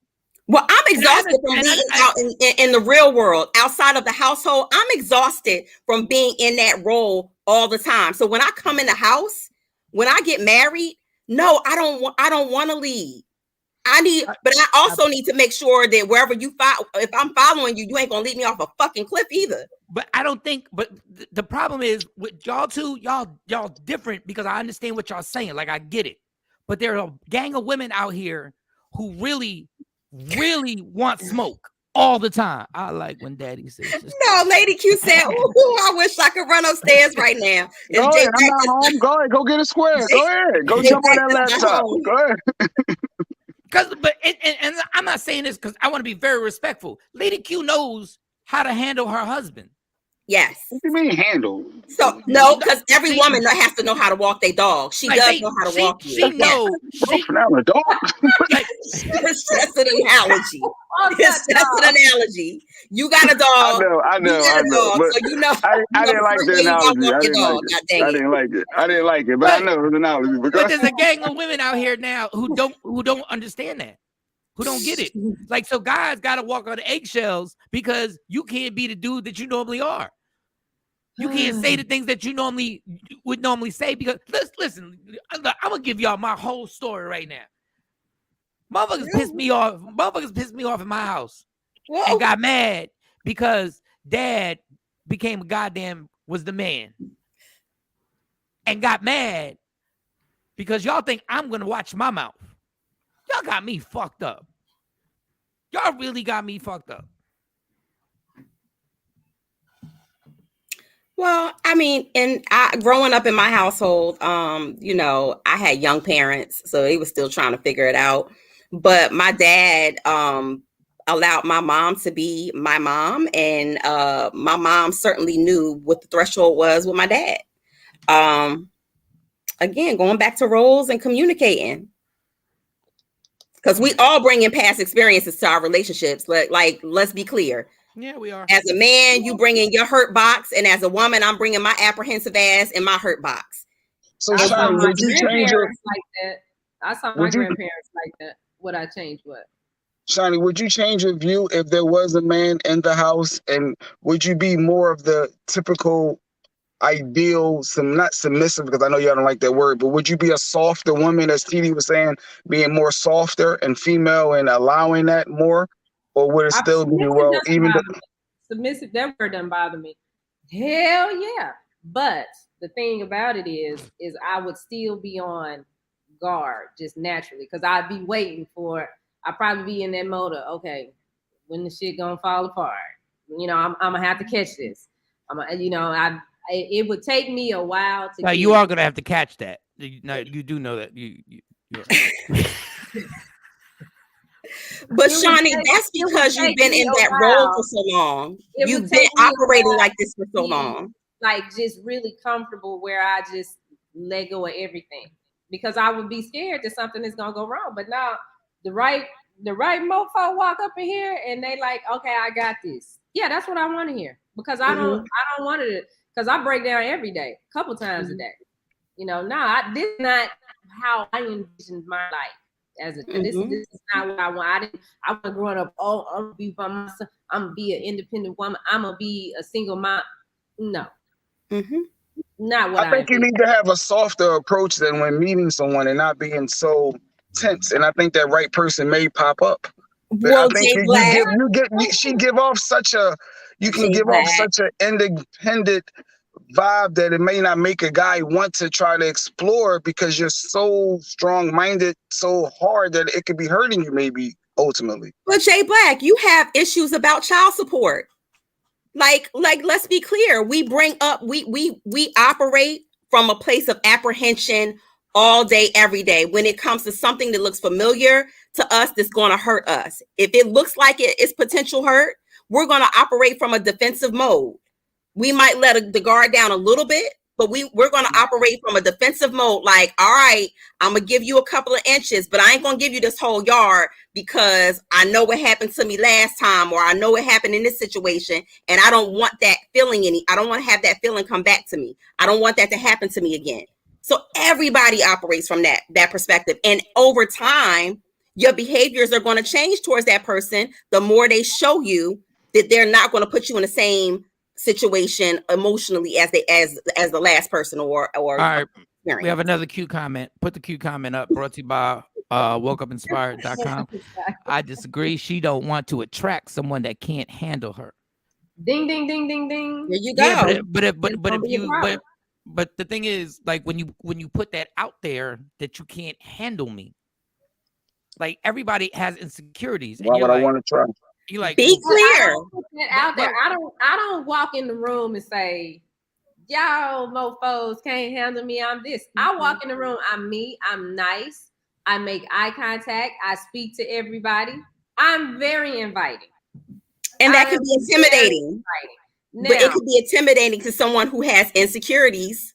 Well, I'm exhausted from being out in the real world, outside of the household. I'm exhausted from being in that role all the time. So when I come in the house, when I get married, no, I don't want to lead. But I also need to make sure that wherever if I'm following you, you ain't gonna lead me off a fucking cliff either. But I don't think. But the problem is with y'all two, y'all different because I understand what y'all saying. Like I get it, but there are a gang of women out here who really want smoke all the time. I like when Daddy says this. No, Lady Q said, "Ooh, I wish I could run upstairs right now." Go ahead, I'm not home. Go ahead, go get a square. Go ahead, go jump on that laptop. Go ahead. And I'm not saying this because I want to be very respectful. Lady Q knows how to handle her husband. Yes. What do you mean handle? So no, because every woman has to know how to walk their dog. She does know how to walk you. She knows. A dog. It's just an analogy. It's just an analogy. You got a dog. I know. But so you know. I didn't like the analogy. I didn't like it. But I know it was an analogy. But there's a gang of women out here now who don't understand that. Who don't get it. Like, so guys got to walk on eggshells because you can't be the dude that you normally are. You can't say the things that you would normally say because listen, I'm going to give y'all my whole story right now. Motherfuckers pissed me off. Motherfuckers pissed me off in my house and got mad because Dad was the man and got mad because y'all think I'm going to watch my mouth. Y'all got me fucked up. Y'all really got me fucked up. Well, I mean, growing up in my household, I had young parents, so they were still trying to figure it out. But my dad allowed my mom to be my mom, and my mom certainly knew what the threshold was with my dad. Again, going back to roles and communicating. Because we all bring in past experiences to our relationships. Like, let's be clear. Yeah, we are. As a man, you bring in your hurt box, and as a woman, I'm bringing my apprehensive ass in my hurt box. So, Shawnee, would you change your like that? I saw my grandparents like that. Would I change what? Shawnee, would you change your view if there was a man in the house, and would you be more of the typical ideal, not submissive, because I know y'all don't like that word, but would you be a softer woman, as TD was saying, being more softer and female and allowing that more? Or would it still be, well, even submissive, that word doesn't bother me. Hell yeah. But the thing about it is I would still be on guard just naturally because I'd be waiting I'd probably be in that mode of, okay, when the shit gonna fall apart? You know, I'm gonna have to catch this. It would take me a while to. Now, you are gonna have to catch that. You do know that. But Shawnee, that's because you've been in that role for so long. You've been operating like this for so long. Like just really comfortable where I just let go of everything because I would be scared that something is gonna go wrong. But now the right mofo walk up in here and they like, okay, I got this. Yeah, that's what I want to hear because I don't want to. because I break down every day, a couple times a day. You know, this is not how I envisioned my life as a this is not what I want. I want growing up, oh, I'm gonna be by myself, I'm gonna be an independent woman, I'm gonna be a single mom. No. Not what I think you need to have a softer approach than when meeting someone and not being so tense. And I think that right person may pop up. But Well, I think Jay Black, she give off such a, you can give off such an independent vibe that it may not make a guy want to try to explore because you're so strong-minded, so hard that it could be hurting you maybe ultimately. But Jay Black, you have issues about child support. Like, let's be clear. We bring up, we operate from a place of apprehension all day, every day. When it comes to something that looks familiar to us, that's going to hurt us. If it looks like it's potential hurt, we're going to operate from a defensive mode. We might let the guard down a little bit, but we're going to operate from a defensive mode. Like, all right, I'm going to give you a couple of inches, but I ain't going to give you this whole yard because I know what happened to me last time, or I know what happened in this situation. And I don't want that feeling I don't want to have that feeling come back to me. I don't want that to happen to me again. So everybody operates from that perspective. And over time, your behaviors are going to change towards that person. The more they show you that they're not going to put you in the same situation emotionally as the last person or all right. We have another cute comment. Put the cute comment up, brought to you by wokeupinspired.com. I disagree. She don't want to attract someone that can't handle her. Ding ding ding ding ding. There you go. Yeah, but the thing is, like, when you put that out there that you can't handle me, like, everybody has insecurities. Why would I want to try? You like, be clear. Out there. I don't walk in the room and say, y'all mofos can't handle me, I'm this. I walk in the room, I'm me, I'm nice, I make eye contact, I speak to everybody. I'm very inviting. And that can be intimidating. Now, but it could be intimidating to someone who has insecurities.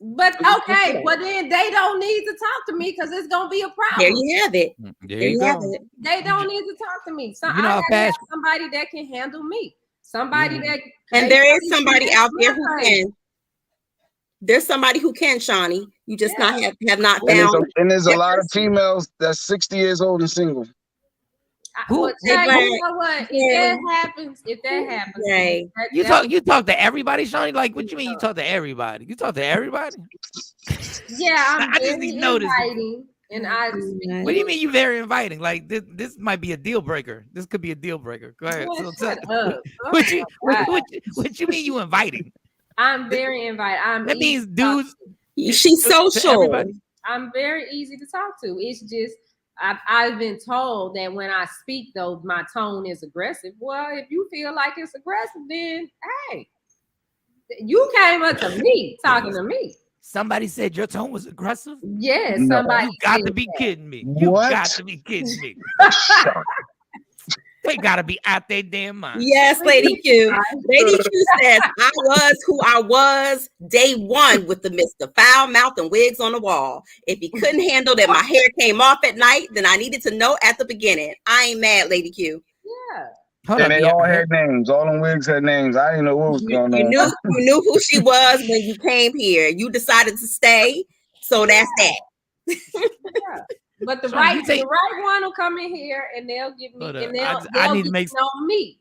But okay, but then they don't need to talk to me because it's gonna be a problem. There you have it. There you go. They don't need to talk to me. So I have somebody that can handle me. Somebody that, and there is somebody out there who can. There's somebody who can, Shawnee. You just have not found. And there's a lot of females that's 60 years old and single. You know what? If that happens, you talk to everybody, Shawnee. Like, what you mean you talk to everybody? You talk to everybody? Yeah, I'm I just noticed. And what do you mean you very inviting? Like, this might be a deal breaker. This could be a deal breaker. Go ahead. What you mean you inviting? I'm very inviting. That means dudes. She's social. I'm very easy to talk to. It's just I've been told that when I speak, though, my tone is aggressive. Well, if you feel like it's aggressive, then hey, you came up to me talking to me. Somebody said your tone was aggressive? Yes, somebody. You got to be kidding me. You got to be kidding me. They got to be out their damn mind. Yes, Lady Q. Lady Q says, I was who I was day one with the Mr. Foul Mouth and wigs on the wall. If he couldn't handle that my hair came off at night, then I needed to know at the beginning. I ain't mad, Lady Q. Yeah. And they all had names. All them wigs had names. I didn't know what was going on. You knew who she was when you came here. You decided to stay, so that's that. Yeah. But the right one will come in here and they'll give me, and they'll need to make me.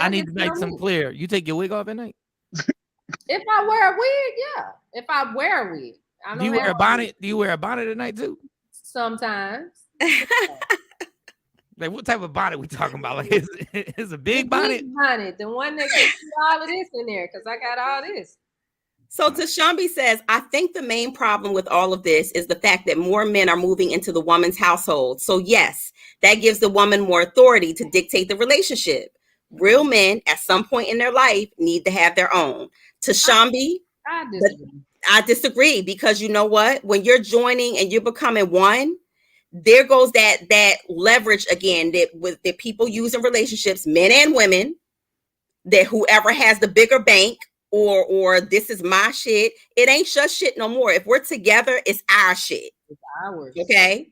I need to make some clear. You take your wig off at night? If I wear a wig, yeah. If I wear a wig. Do you wear a bonnet? Do you wear a bonnet at night too? Sometimes. Like, what type of bonnet we talking about? Like, is a big bonnet? Big bonnet, the one that gets all of this in there, because I got all this. So Tashambi says, I think the main problem with all of this is the fact that more men are moving into the woman's household. So yes, that gives the woman more authority to dictate the relationship. Real men at some point in their life need to have their own. Tashambi, I disagree because you know what? When you're joining and you're becoming one, there goes that leverage again that people use in relationships, men and women, that whoever has the bigger bank or this is my shit. It ain't just shit no more. If we're together, it's our shit. It's ours. Okay.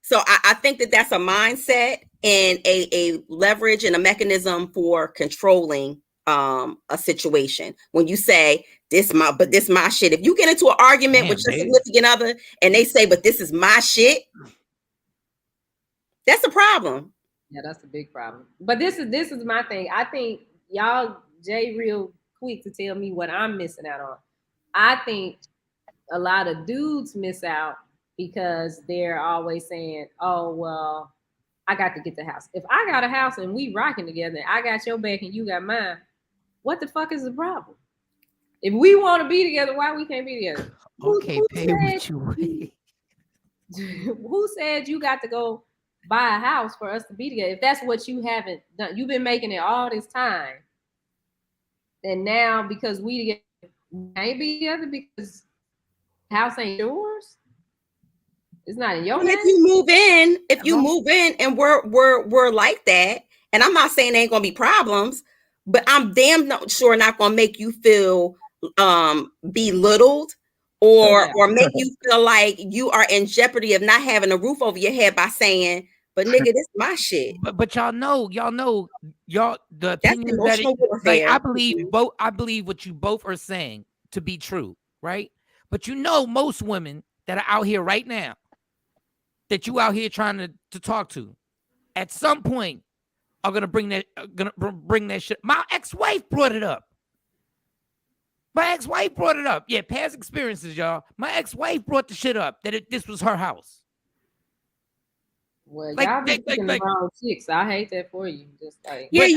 So I think that that's a mindset and a leverage and a mechanism for controlling a situation. When you say this my shit. If you get into an argument with your significant other and they say, but this is my shit, that's a problem. Yeah, that's a big problem. But this is my thing. I think y'all Jay real quick to tell me what I'm missing out on. I think a lot of dudes miss out because they're always saying, oh, well, I got to get the house. If I got a house and we rocking together, I got your back and you got mine, what the fuck is the problem? If we want to be together, why we can't be together? Okay, pay what you weigh. Who said you got to go buy a house for us to be together? If that's what you haven't done, you've been making it all this time. And now because we together, we can't be together because the house ain't yours. It's not in your name. If you move in and we're like that, and I'm not saying there ain't gonna be problems, but I'm damn sure not gonna make you feel belittled or make you feel like you are in jeopardy of not having a roof over your head by saying, but nigga, this is my shit. But y'all know the opinions that's emotional warfare. Like I believe what you both are saying to be true, right? But most women that are out here right now that you out here trying to talk to at some point are gonna bring that shit. My ex-wife brought it up. Yeah, past experiences, y'all. My ex-wife brought the shit up that this was her house. Well, y'all be picking the wrong chicks. I hate that for you. Just like we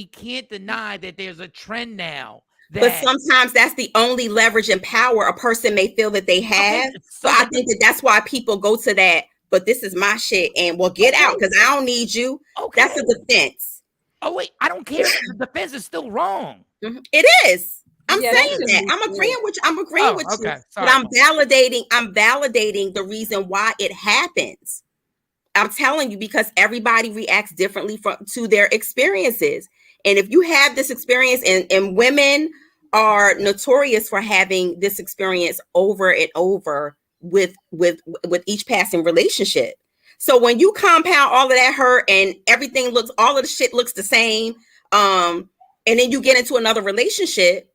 can't deny that there's a trend now. But sometimes that's the only leverage and power a person may feel that they have. So I think that's why people go to that. But this is my shit, and get out because I don't need you. Okay. That's a defense. Oh wait, I don't care. The defense is still wrong. Mm-hmm. It is. I'm saying that. I'm agreeing with you. Okay. But I'm validating the reason why it happens. I'm telling you because everybody reacts differently to their experiences. And if you have this experience, and women are notorious for having this experience over and over with each passing relationship. So when you compound all of that hurt and all of the shit looks the same, and then you get into another relationship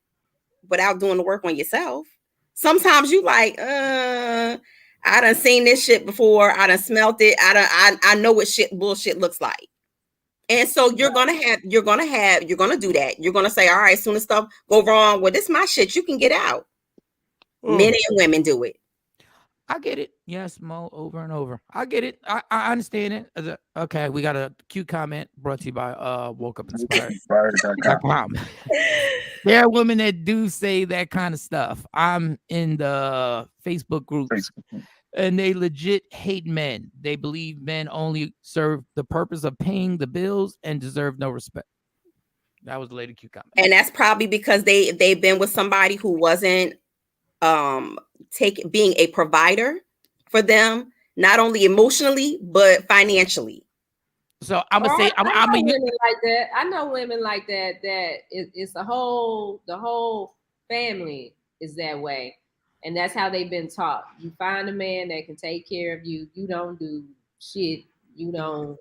without doing the work on yourself, sometimes you like, I done seen this shit before. I done smelt it. I know what bullshit looks like. And so you're gonna do that. You're gonna say, all right, as soon as stuff go wrong, well, this is my shit. You can get out. Men and women do it. I get it. Yes, Mo, over and over. I get it. I understand it. Okay, we got a cute comment brought to you by Woke Up Inspired. There are women that do say that kind of stuff. I'm in the Facebook groups. And they legit hate men. They believe men only serve the purpose of paying the bills and deserve no respect. That was the lady cute comment. And that's probably because they've been with somebody who wasn't being a provider for them, not only emotionally but financially. So I'm gonna say, I know women like that. I know women like that. It's the whole family is that way. And that's how they've been taught. You find a man that can take care of you. You don't do shit. You don't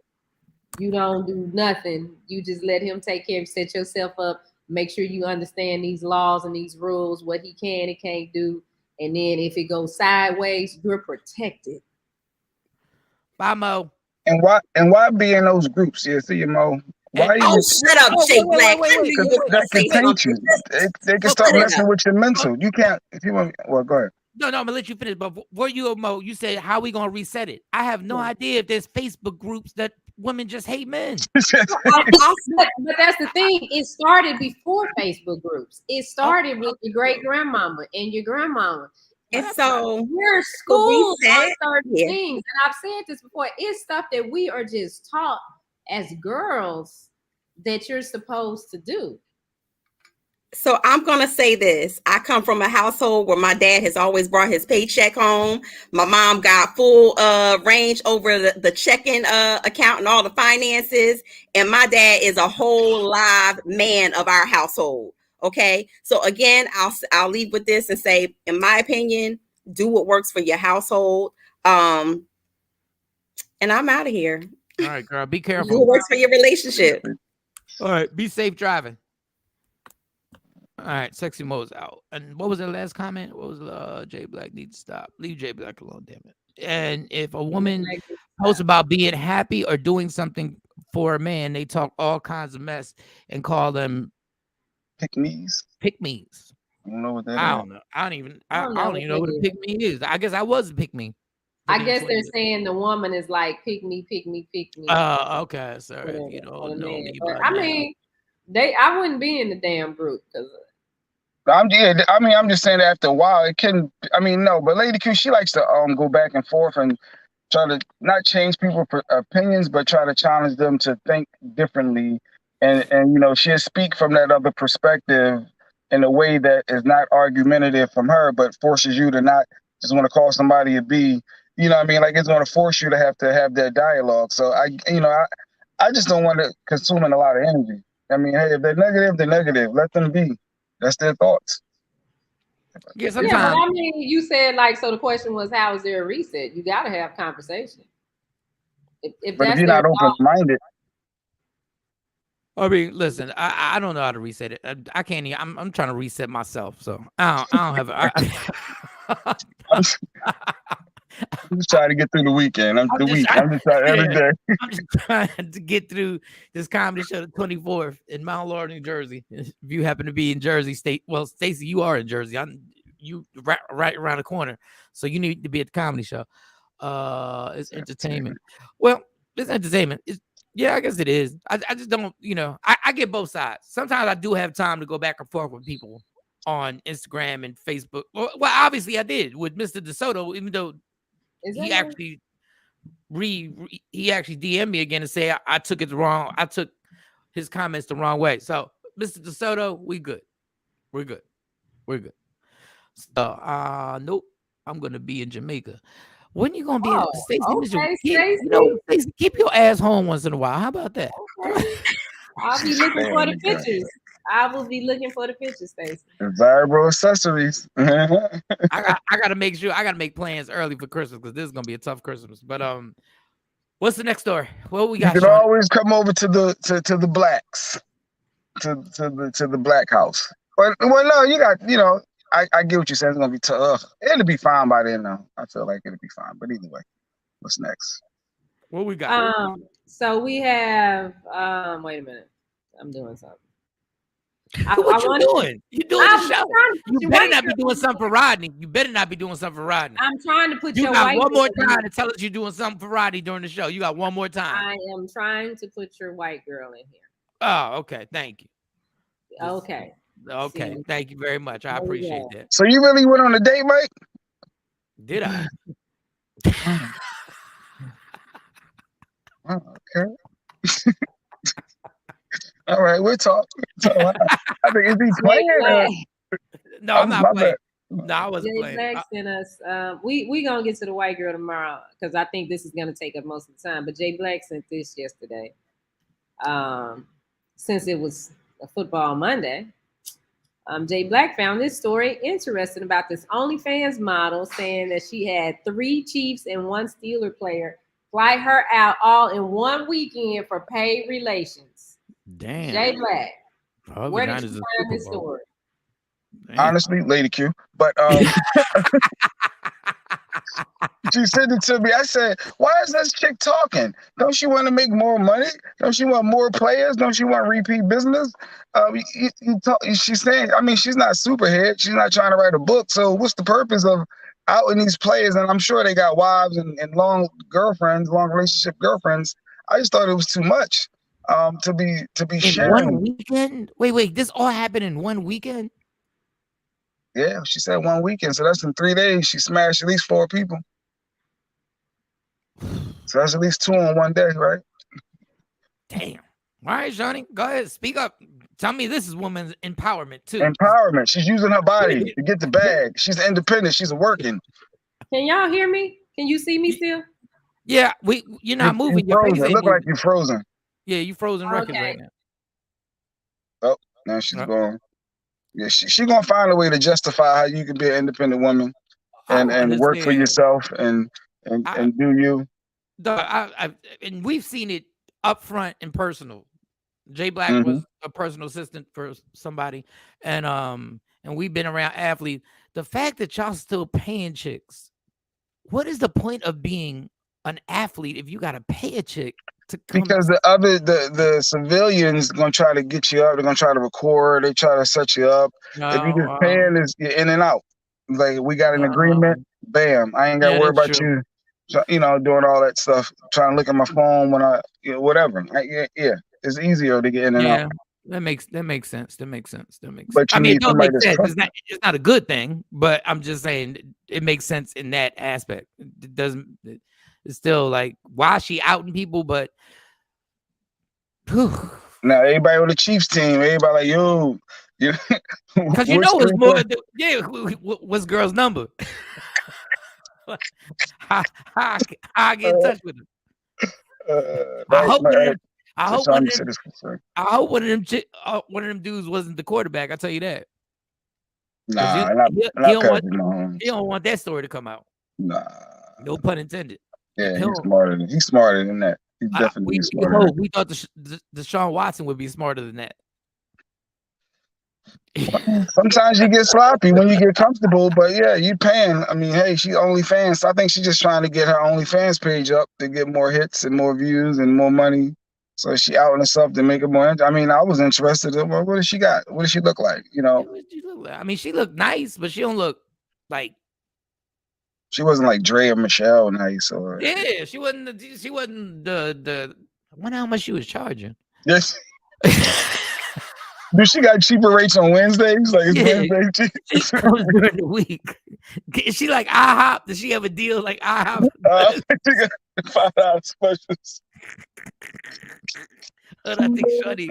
do nothing. You just let him take care of you. Set yourself up. Make sure you understand these laws and these rules, what he can and can't do. And then if it goes sideways, you're protected. Bye, Mo. And why be in those groups? Yeah, see you, Mo. Why shut up, Jay Black. That can taint you. They can start messing with your mental. You can't. If you want, well, go ahead. No, I'm gonna let you finish. But before you, Mo, you said how we gonna reset it? I have no idea if there's Facebook groups that women just hate men. But that's the thing. It started before Facebook groups. It started with your great grandmama and your grandmama. And so we're schooled on certain things. And I've said this before. It's stuff that we are just taught as girls that you're supposed to do. So I'm going to say this. I come from a household where my dad has always brought his paycheck home. My mom got full range over the checking account and all the finances. And my dad is a whole live man of our household. Okay. So again, I'll leave with this and say, in my opinion, do what works for your household. And I'm out of here. All right, girl. Be It careful. works for your relationship. All right. Be safe driving. All right. Sexy Mo's out. And what was the last comment? What was Jay Black needs to stop? Leave Jay Black alone, damn it. And if a woman posts about being happy or doing something for a man, they talk all kinds of mess and call them pick-me's. Pick-me's. I don't know what that is. I don't know. I don't even know what a is. pick-me is. I guess I was a pick-me. I guess they're saying the woman is like pick me, pick me, pick me. Oh, okay. Sorry, you don't know me. But I mean, I wouldn't be in the damn group because. I'm just saying that after a while it can. I mean, no, but Lady Q, she likes to go back and forth and try to not change people's opinions, but try to challenge them to think differently, and she'll speak from that other perspective in a way that is not argumentative from her, but forces you to not just want to call somebody a B. You know what I mean? Like, it's going to force you to have that dialogue. So I just don't want to consume a lot of energy. I mean, hey, if they're negative, they're negative. Let them be. That's their thoughts. Yeah, but I mean, you said so the question was, how is there a reset? You got to have conversation. If you're not open-minded. I mean, listen, I don't know how to reset it. I can't even. I'm trying to reset myself, so I don't have. I'm just trying to get through the weekend. I'm just trying every day. I'm just trying to get through this comedy show, the 24th in Mount Laurel, New Jersey. If you happen to be in Jersey State, well, Stacey, you are in Jersey. You right around the corner, so you need to be at the comedy show. It's entertainment. Well, it's entertainment. Yeah, I guess it is. I just don't, I get both sides. Sometimes I do have time to go back and forth with people on Instagram and Facebook. Well, obviously I did with Mr. DeSoto, even though he actually he actually DM'd me again and say I took it wrong. I took his comments the wrong way. So, Mr. DeSoto, we good. We're good. We're good. So, nope. I'm gonna be in Jamaica. When you gonna be in Stacey? Keep your ass home once in a while. How about that? Okay. I'll be looking for the pictures. I will be looking for the pictures, Stacey. Desirable accessories. I gotta make sure. I gotta make plans early for Christmas because this is gonna be a tough Christmas. But what's the next story? What we got? You can always come over to the blacks, to the black house. Well, no, you got I get what you're saying. It's gonna be tough. It'll be fine by then, though. I feel like it'll be fine. But either way, what's next? What we got? So we have. Wait a minute. I'm doing something. What you doing? You doing the show? You better not be doing something for Rodney. You better not be doing something for Rodney. I'm trying to put you your got white one more time to tell us you're doing something for Rodney during the show. You got one more time. I am trying to put your white girl in here. Oh, okay. Thank you. Okay. Okay. See, thank you very much. I appreciate that. So you really went on a date, Mike? Did I? Okay. All right, we'll talk. I think is he playing? No, I'm not playing. No, I wasn't playing. Jay Black sent us. We gonna get to the white girl tomorrow because I think this is gonna take up most of the time. But Jay Black sent this yesterday. Since it was a football Monday, Jay Black found this story interesting about this OnlyFans model saying that she had 3 Chiefs and 1 Steeler player fly her out all in one weekend for paid relations. Damn. Jay Black. Oh, where did you find this story? Damn. Honestly, Lady Q. But she sent it to me. I said, why is this chick talking? Don't she want to make more money? Don't she want more players? Don't she want repeat business? She's saying, I mean, she's not Superhead. She's not trying to write a book. So what's the purpose of outing these players? And I'm sure they got wives and long relationship girlfriends. I just thought it was too much to be in sharing. One weekend? Wait, this all happened in one weekend? Yeah, she said 1 weekend. So that's in 3 days. She smashed at least 4 people. So that's at least 2 on one day, right? Damn. All right, Johnny, go ahead. Speak up. Tell me this is woman's empowerment, too. Empowerment. She's using her body to get the bag. She's independent. She's working. Can y'all hear me? Can you see me still? Yeah, you're not moving. Your face ain't look moving. like you're frozen. Yeah, you frozen records right now. Oh, now she's gone. Yeah, she gonna find a way to justify how you can be an independent woman and work for yourself and do you. And we've seen it up front and personal. Jay Black was a personal assistant for somebody, and we've been around athletes. The fact that y'all still paying chicks, what is the point of being an athlete if you got to pay a chick to come? Because the civilians gonna try to get you up. They're gonna try to record. They try to set you up. If you just paying, is you're in and out. Like we got an agreement. Bam! I ain't got to worry about you. So, doing all that stuff. Trying to look at my phone when I whatever. Yeah. It's easier to get in and out. That makes sense. But I mean, it don't make sense. Trusted. It's not a good thing, but I'm just saying it makes sense in that aspect. It doesn't. It's still like, why is she outing people? But now everybody on the Chiefs team, everybody like, yo, because it's more. Yeah, what's girl's number? how I get in touch with her? I hope one of them dudes wasn't the quarterback. I'll tell you that. Nah, he don't want that story to come out. Nah, no pun intended. Yeah, he's smarter than that. He's definitely smarter. We thought the Sean Watson would be smarter than that. Sometimes you get sloppy when you get comfortable, but yeah, you paying. I mean, hey, she OnlyFans. So I think she's just trying to get her OnlyFans page up to get more hits and more views and more money. So she outing herself to make it more. I mean, I was interested in what does she got? What does she look like? I mean, she looked nice, but she don't look like. She wasn't like Dre or Michelle nice, or she wasn't. She wasn't the. I wonder how much she was charging. Yes. Dude, she got cheaper rates on Wednesdays. Like Wednesday she comes during the week. Is she like IHOP? Does she have a deal like IHOP? She got $5 specials. I think Shuddy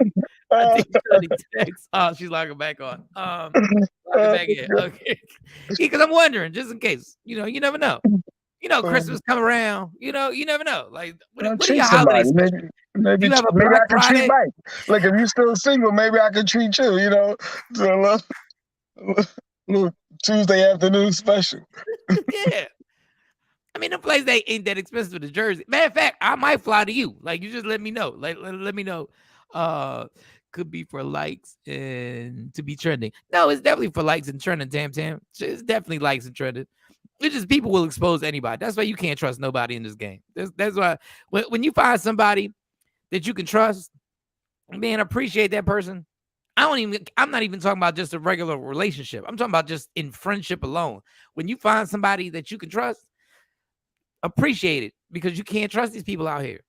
text. Oh, she's logging back on. Logging back in. Okay. Because I'm wondering, just in case, you never know. Christmas come around. You never know. Like, what are your holidays? Maybe I can treat Mike. Like, if you're still single, maybe I can treat you. To a little Tuesday afternoon special. Yeah. I mean, the place ain't that expensive to Jersey. Matter of fact, I might fly to you. Like, you just let me know. Like, let me know. Could be for likes and to be trending. No, it's definitely for likes and trending. Tam. It's definitely likes and trending. It's just people will expose anybody. That's why you can't trust nobody in this game. That's why when you find somebody that you can trust, man, appreciate that person. I'm not even talking about just a regular relationship. I'm talking about just in friendship alone. When you find somebody that you can trust, appreciate it, because you can't trust these people out here.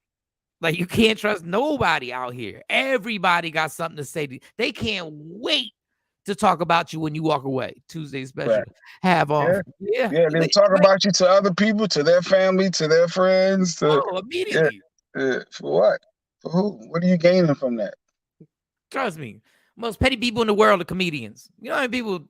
Like, you can't trust nobody out here. Everybody got something to say. They can't wait to talk about you when you walk away. Tuesday special. Right. Have off. Yeah. They talk about you to other people, to their family, to their friends. Immediately. For what? For who? What are you gaining from that? Trust me. Most petty people in the world are comedians. You know how many people?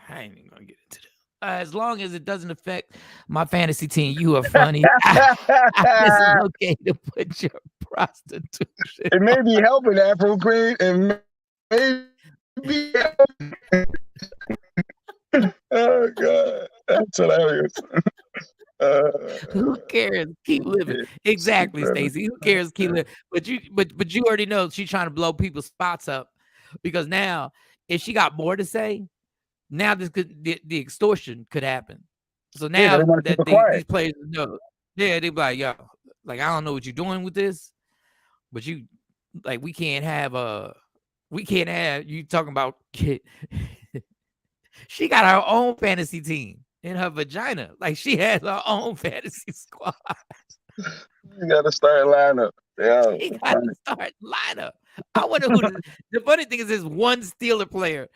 I ain't even gonna get into that. As long as it doesn't affect my fantasy team, you are funny. It's okay to put your prostitution. It may be helping Afro Queen. It may be helping. Oh God, that's hilarious. Who cares? Keep living. Exactly, Stacey. Who cares? Keep living. But you already know she's trying to blow people's spots up, because now if she got more to say, now the extortion could happen. So now these players know, they be like, yo, like, I don't know what you're doing with this, but you, like, we can't have you talking about kid. She got her own fantasy team in her vagina. Like, she has her own fantasy squad. You gotta start lineup. Yeah, you gotta start lineup. I wonder who the funny thing is this one Steeler player.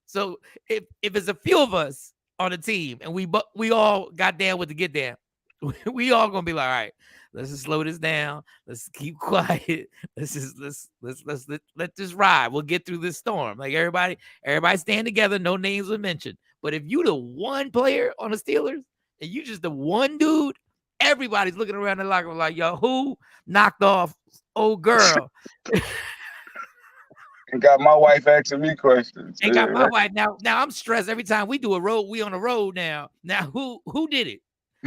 So if it's a few of us on the team and we all got down with the get down, we all gonna be like, all right, let's just slow this down. Let's keep quiet. Let's let this ride. We'll get through this storm. Like, everybody stand together. No names were mentioned. But if you the one player on the Steelers and you just the one dude, everybody's looking around the locker room like, yo, who knocked off old girl? And got my wife asking me questions. And got my wife now. I'm stressed every time we do a road. We on the road now. Now who did it?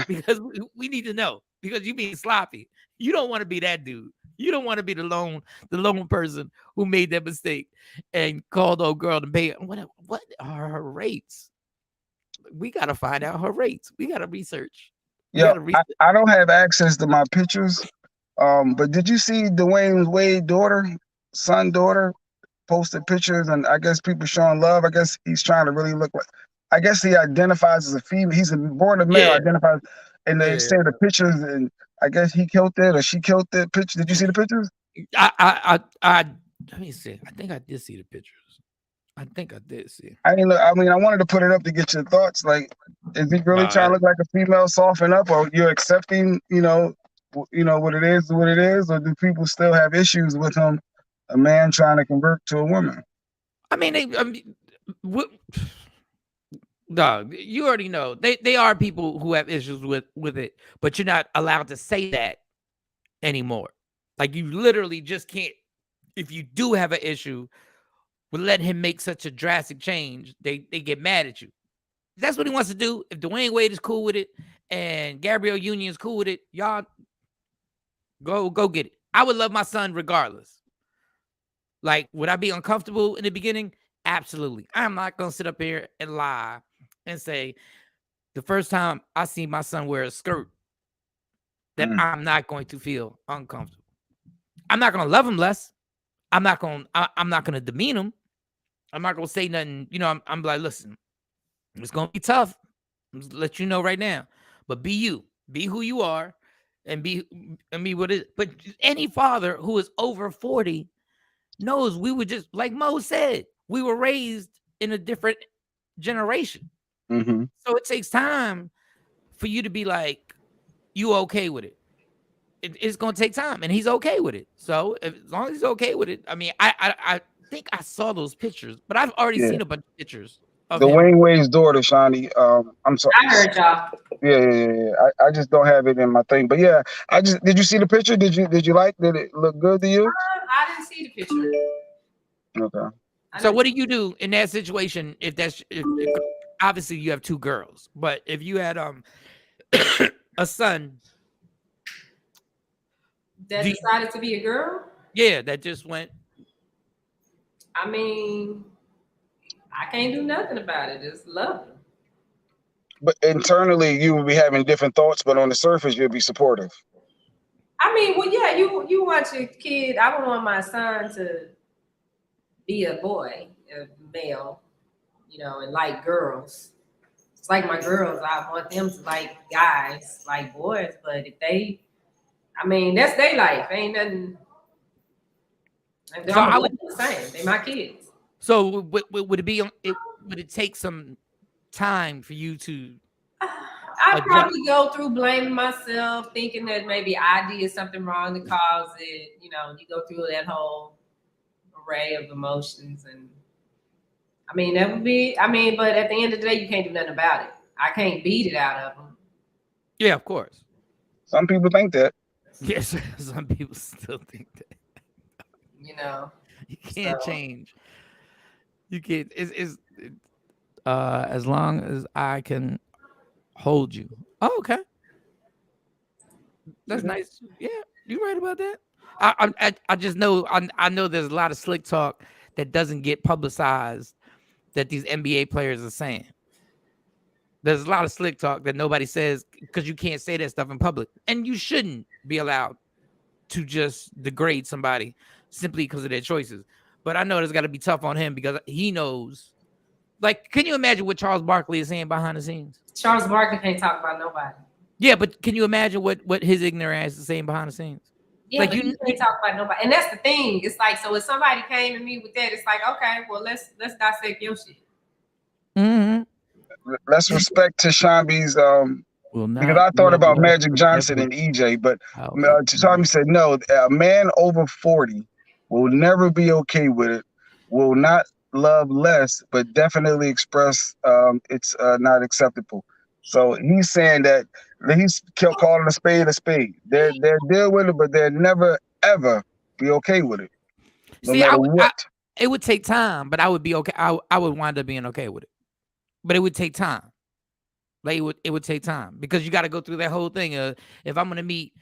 Because we need to know. because you being sloppy. You don't want to be that dude. You don't want to be the lone person who made that mistake and called old girl to pay. What are her rates? We got to find out her rates. We got to research. I don't have access to my pictures. But did you see Dwayne Wade's daughter, posted pictures, and I guess people showing love. I guess he's trying to really look like. I guess he identifies as a female. He's born a male, identifies, and they say the pictures, and I guess he killed it or she killed it. Picture. Did you see the pictures? I let me see. I think I did see the pictures. I think I did see. I mean, I wanted to put it up to get your thoughts. Like, is he really trying to look like a female, soften up, or you're accepting, what it is, or do people still have issues with him, a man trying to convert to a woman? I mean, dog, you already know they are people who have issues with it, but you're not allowed to say that anymore. Like, you literally just can't. If you do have an issue with letting him make such a drastic change, they get mad at you. If that's what he wants to do. If Dwayne Wade is cool with it and Gabrielle Union is cool with it, y'all go get it. I would love my son regardless. Like, would I be uncomfortable in the beginning? Absolutely. I'm not going to sit up here and lie and say the first time I see my son wear a skirt that I'm not going to feel uncomfortable. I'm not going to love him less. I'm not going to demean him. I'm not going to say nothing. I'm like, listen, it's going to be tough. I'm just let you know right now. But be you. Be who you are and be what it is. But any father who is over 40 knows we were just, like Mo said, we were raised in a different generation. Mm-hmm. So it takes time for you to be like, you okay with it. It's going to take time, and he's okay with it. So as long as he's okay with it, I mean, I think I saw those pictures, but I've already seen a bunch of pictures of Dwayne Wade's daughter, Shawnee. I'm sorry. I heard y'all. Yeah. I just don't have it in my thing, but yeah, did you see the picture? Did you like? Did it look good to you? I didn't see the picture. Okay. So what do you do in that situation? If obviously you have two girls, but if you had a son that decided to be a girl, that just went. I mean, I can't do nothing about it. Just love him. But internally, you would be having different thoughts, but on the surface, you'll be supportive. I mean, well, yeah, you want your kid. I would want my son to be a boy, a male, and like girls. It's like my girls. I want them to like guys, like boys. But if they, I mean, that's their life. Ain't nothing. And So I would do the same. They my kids. So would it be? Would it take some time for you to? I'd probably go through blaming myself, thinking that maybe I did something wrong to cause it. You go through that whole array of emotions, and I mean that would be. I mean, but at the end of the day, you can't do nothing about it. I can't beat it out of them. Yeah, of course. Some people think that. Yes, some people still think that. You can't change. You can't. It's as long as I can hold you. Oh, okay. That's nice. Yeah, you're right about that. I just know I know there's a lot of slick talk that doesn't get publicized that these NBA players are saying. There's a lot of slick talk that nobody says because you can't say that stuff in public, and you shouldn't be allowed to just degrade somebody simply because of their choices. But I know there's got to be tough on him because he knows. Like, can you imagine what Charles Barkley is saying behind the scenes? Charles Barkley can't talk about nobody. Yeah, but can you imagine what his ignorance is saying behind the scenes? Yeah, like, you can't talk about nobody. And that's the thing. It's like, so if somebody came to me with that, it's like, okay, well, let's dissect your shit. Mm-hmm. Let's respect Tashambi's because I thought about Magic Johnson and EJ, but Tashambi said no. A man over 40 will never be okay with it. Will not love less, but definitely express it's not acceptable. So he's saying that he's calling a spade a spade. They're deal with it, but they'll never ever be okay with it. No matter what. It would take time, but I would be okay. I would wind up being okay with it. But it would take time. Like it would take time because you got to go through that whole thing. If I'm gonna meet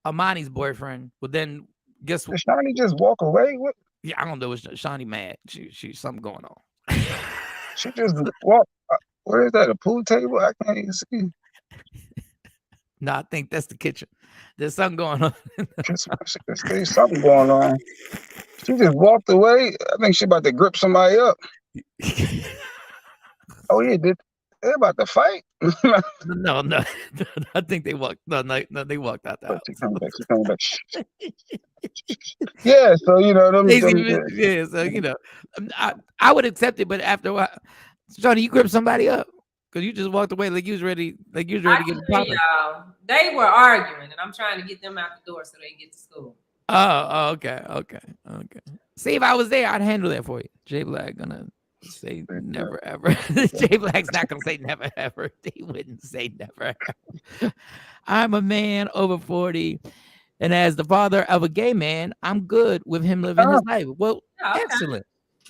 Amani's boyfriend, well then guess what? Did Shawnee just walk away? What? Yeah, I don't know. It's Shawnee mad. She's something going on. She just walked. Where is that? A pool table? I can't even see. No, I think that's the kitchen. There's something going on. There's something going on. She just walked away. I think she about to grip somebody up. Oh yeah, they about to fight? No. I think they walked. No, they walked out the house. She coming back. Yeah, so you know them. Yeah, so you know, I would accept it, but after a while, Johnny, you grip somebody up because you just walked away like you was ready to get popping. Y'all, they were arguing, and I'm trying to get them out the door so they can get to school. Oh, okay. See, if I was there, I'd handle that for you. J Black gonna say never ever. J Black's not gonna say never ever. He wouldn't say never ever. I'm a man over 40, and as the father of a gay man, I'm good with him living his life. Well, excellent.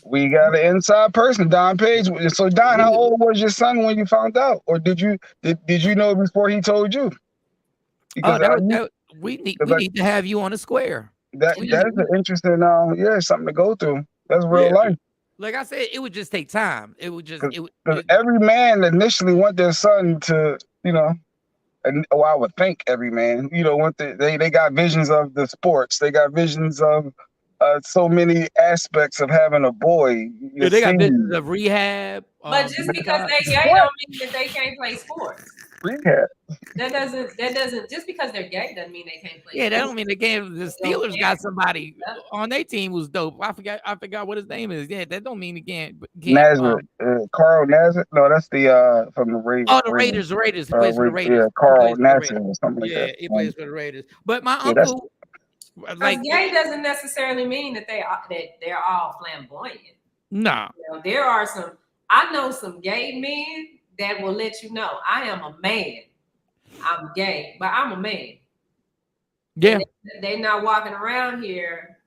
We got an inside person, Don Page. So Don, how old was your son when you found out, or did you know before he told you? Because we need to have you on a square. That's an interesting, something to go through. That's real life. Like I said, it would just take time. It would just every man initially want their son to, and I would think every man, want they got visions of the sports. They got visions of so many aspects of having a boy. They got visions of rehab. But just because they gay don't mean that they can't play sports. Rehab. That doesn't just because they're gay doesn't mean they can't play. Yeah, that don't mean they can't. The Steelers got somebody on their team who's dope. I forgot what his name is. Yeah, that don't mean he can't. Nazareth, Carl Nazareth. No, that's the from the Raiders. Oh, the Raiders. He plays for the Raiders. Yeah, Carl Nazareth or something like that. Yeah, he plays for the Raiders. But my uncle, like, gay doesn't necessarily mean that they're all flamboyant. No, there are some. I know some gay men that will let you know I am a man. I'm gay, but I'm a man. Yeah. They not walking around here.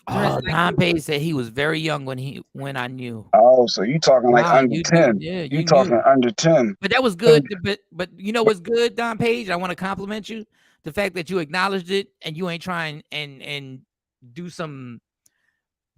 Don Page said he was very young when I knew. Oh, so you talking like under 10. Yeah, you talking under 10. But that was good. But you know what's good, Don Page? I want to compliment you. The fact that you acknowledged it and you ain't trying and do some.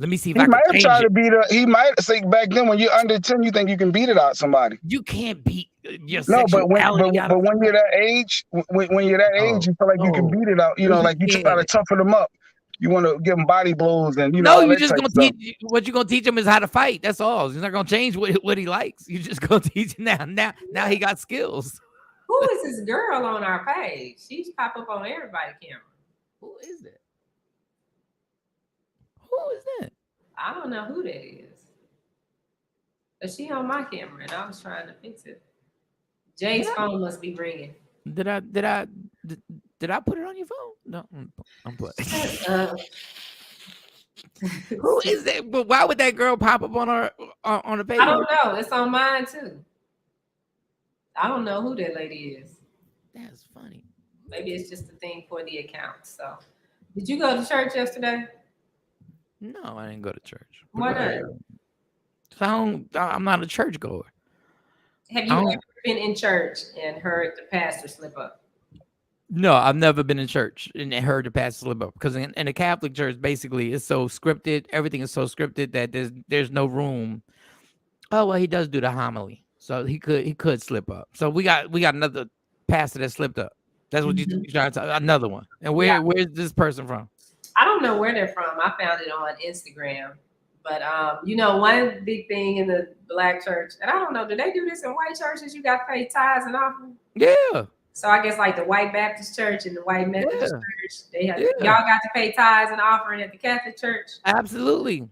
Let me see if I can might have change tried it. to beat her. He might say back then when you're under 10, you think you can beat it out somebody. You can't beat your but when you're that age, when you're that age, you feel like you can beat it out. Like you try to toughen them up. You want to give them body blows and you're just gonna teach. What you're gonna teach him is how to fight. That's all. He's not gonna change what he likes. You're just gonna teach him now he got skills. Who is this girl on our page? She's pop up on everybody's camera. Who is it? Who is that? I don't know who that is. But she on my camera and I was trying to fix it. Jay's phone must be ringing. Did I put it on your phone? No, I'm playing. Who is that? But why would that girl pop up on the page? I don't know. It's on mine too. I don't know who that lady is. That's funny. Maybe it's just a thing for the account. So, did you go to church yesterday? No, I didn't go to church. Why not? I'm not a church goer. Have you ever been in church and heard the pastor slip up? No, I've never been in church and heard the pastor slip up because in the Catholic Church, basically, it's so scripted. Everything is so scripted that there's no room. Oh well, he does do the homily, so he could slip up. So we got another pastor that slipped up. That's what you're trying to tell. Another one. And where's this person from? I don't know where they're from. I found it on Instagram. But, one big thing in the Black church, and I don't know, do they do this in white churches? You got to pay tithes and offerings? Yeah. So I guess like the white Baptist church and the white Methodist church, y'all got to pay tithes and offering at the Catholic church? Absolutely.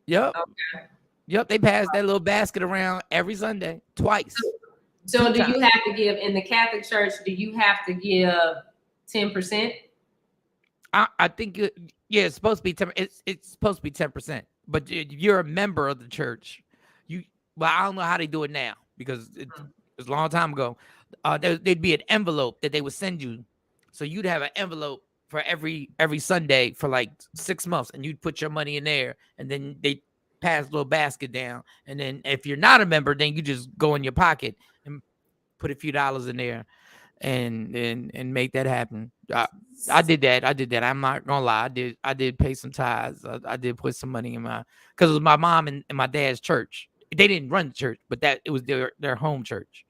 Yep. Okay. Yep, they pass that little basket around every Sunday, twice. So do you have to give, in the Catholic church, do you have to give 10%? I think it's supposed to be 10. It's supposed to be 10%. But if you're a member of the church, I don't know how they do it now because it was a long time ago. There'd be an envelope that they would send you, so you'd have an envelope for every Sunday for like 6 months, and you'd put your money in there, and then pass a little basket down, and then if you're not a member, then you just go in your pocket and put a few dollars in there, and make that happen. I did that. I'm not gonna lie. I did pay some tithes. I did put some money in because it was my mom and my dad's church. They didn't run the church, but it was their home church.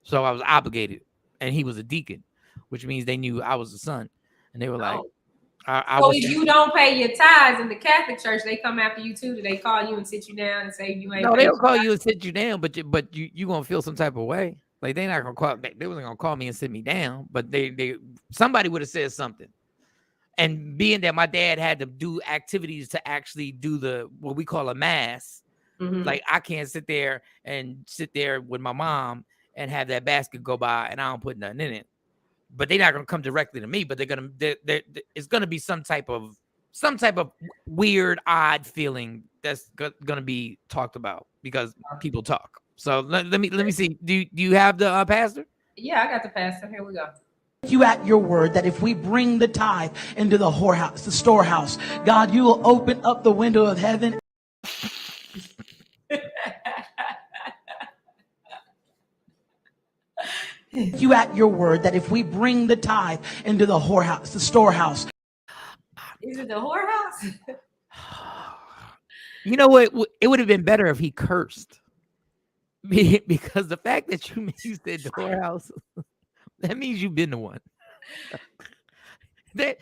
So I was obligated, and he was a deacon, which means they knew I was the son, and they were like, so if you don't pay your tithes in the Catholic Church, they come after you too. Do they call you and sit you down and say you ain't? No, they don't call you and sit you down, but you gonna feel some type of way. Like they not gonna call. They wasn't gonna call me and sit me down, but somebody would have said something. And being that my dad had to do activities to actually do what we call a mass, like I can't sit there with my mom and have that basket go by and I don't put nothing in it. But they're not gonna come directly to me. But it's gonna be some type of weird, odd feeling that's gonna be talked about because people talk. So let me see. Do you have the pastor? Yeah, I got the pastor. Here we go. You at your word that if we bring the tithe into the whorehouse, the storehouse, God, you will open up the window of heaven. You at your word that if we bring the tithe into the whorehouse, the storehouse. Is it the whorehouse? You know what? It would have been better if he cursed. Because the fact that you said the whorehouse, that means you've been the one. Maybe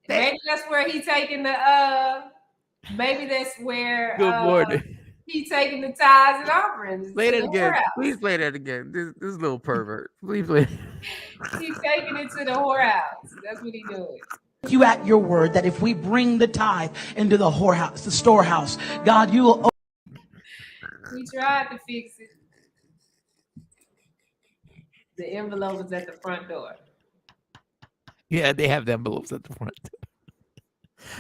that's where he taking the maybe that's where good morning. He taking the tithes and offerings. Play that again. Please play that again. This little pervert. Please play. He's taking it to the whorehouse. That's what he's doing. You at your word that if we bring the tithe into the whorehouse, the storehouse, God, you will. We tried to fix it. The envelope is at the front door. Yeah, they have the envelopes at the front.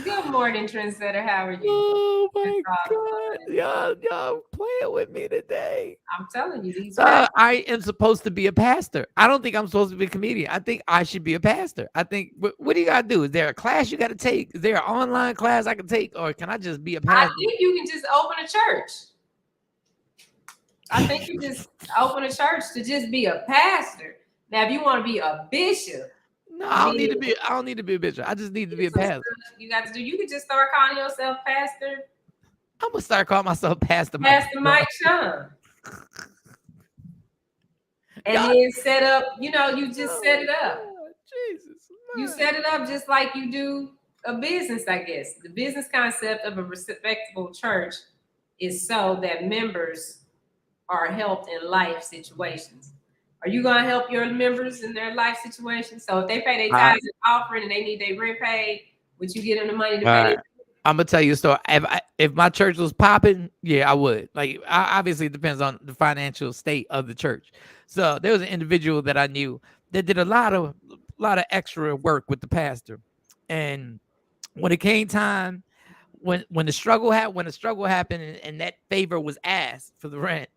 Good morning, Trendsetter. How are you? Oh my God. Y'all playing with me today. I'm telling you, these I am supposed to be a pastor. I don't think I'm supposed to be a comedian. I think I should be a pastor. I think what do you gotta do? Is there a class you gotta take? Is there an online class I can take, or can I just be a pastor? I think you can just open a church. I think you just open a church to just be a pastor. Now, if you want to be a bishop, no, I don't need to be a bishop. I just need to be a pastor. You got to do. You can just start calling yourself pastor. I'm gonna start calling myself Pastor Mike Shawn. And then set up. You just set it up. Jesus, you set it up just like you do a business. I guess the business concept of a respectable church is so that members are helped in life situations. Are you going to help your members in their life situations? So if they pay their tithes and offering and they need their rent paid, would you give them the money to pay? I'm gonna tell you a story. If my church was popping, yeah, I would. Like, obviously, it depends on the financial state of the church. So there was an individual that I knew that did a lot of extra work with the pastor, and when it came time, when the struggle happened, and that favor was asked for the rent,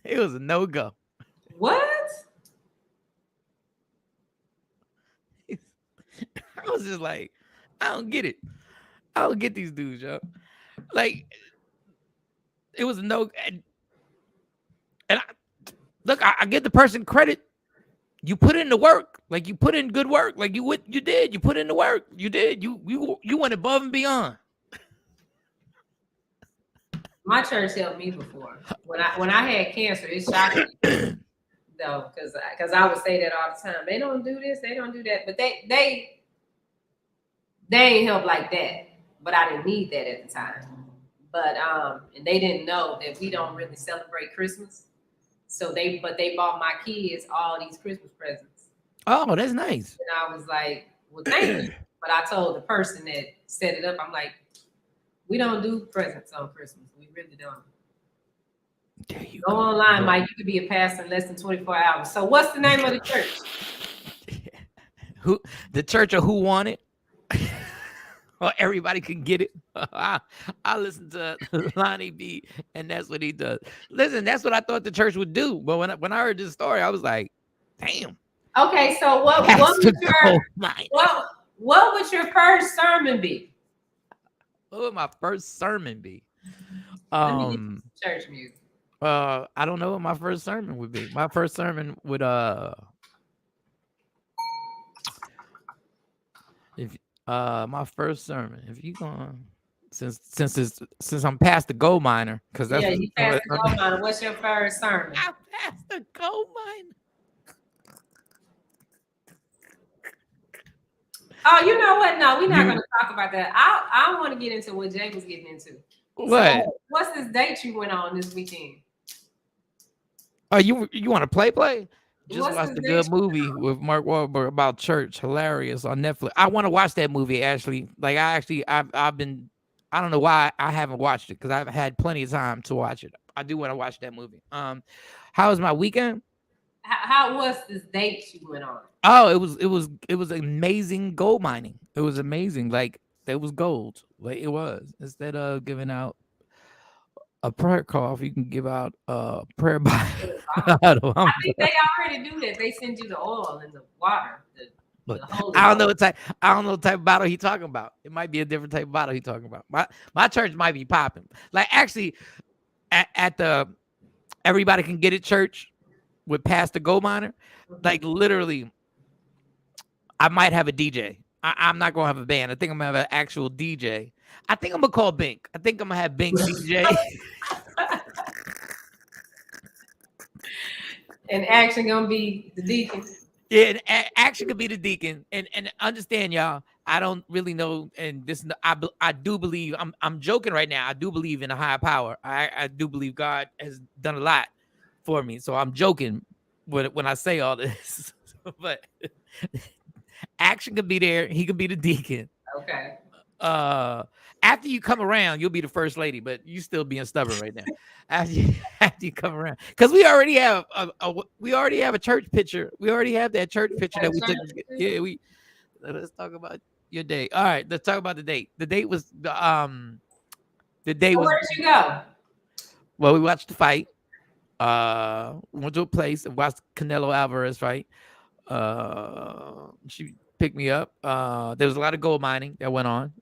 it was a no-go. What? I was just like, I don't get it. I don't get these dudes, yo. Like, it was a no. And I give the person credit. You put in the work. Like, you put in good work. Like, you did. You put in the work. You did. You went above and beyond. My church helped me before. When I had cancer, it shocked me. Though, because I would say that all the time. They don't do this, they don't do that. But they ain't help like that. But I didn't need that at the time. But and they didn't know that we don't really celebrate Christmas. So they bought my kids all these Christmas presents. Oh, that's nice. And I was like, well, thank you. But I told the person that set it up, I'm like, we don't do presents on Christmas. We really don't. Go online, Mike. You could be a pastor in less than 24 hours. So what's the name of the church? The Church of Who Want It? Or everybody can get it. I listen to Lonnie B, and that's what he does. Listen, that's what I thought the church would do. But when I heard this story, I was like, damn. Okay, so what would your first sermon be? What would my first sermon be? Let me get some church music. I don't know what my first sermon would be. My first sermon would if my first sermon, if you going since I'm past the gold miner, because that's you passed the gold miner. What's your first sermon? I passed the gold miner. Oh, you know what? No, we're not going to talk about that. I want to get into what Jay was getting into. What? So, what's this date you went on this weekend? Oh, you want to play? Just What's watched this a good date? movie with Mark Wahlberg about church, hilarious on Netflix. I want to watch that movie actually. Like I've been, I don't know why I haven't watched it because I've had plenty of time to watch it. I do want to watch that movie. How was my weekend? How was this date you went on? Oh, it was amazing gold mining. It was amazing. Like there was gold. Like it was. Instead of giving out a prayer call, if you can give out a prayer Bible. I think they already do that. They send you the oil and the water. I don't know what type of bottle he talking about. It might be a different type of bottle he talking about. My church might be popping. Like actually, at the Everybody Can Get It church with Pastor Gold Miner, like literally, I might have a DJ. I'm not gonna have a band. I think I'm gonna have an actual DJ. I think I'm gonna call Bink. I think I'm gonna have Bink DJ. And Action gonna be the deacon. Yeah, and Action could be the deacon. And understand, y'all. I don't really know. And this, I do believe. I'm joking right now. I do believe in a higher power. I do believe God has done a lot for me. So I'm joking when I say all this. But Action could be there. He could be the deacon. Okay. After you come around, you'll be the first lady, but you still being stubborn right now. After you come around, because we already have a church picture. We already have that church picture that we took. Yeah, let's talk about your date. All right, let's talk about the date. The date was the day was. Where did you go? Well, we watched the fight. Went to a place and watched Canelo Alvarez fight. She picked me up. There was a lot of gold mining that went on.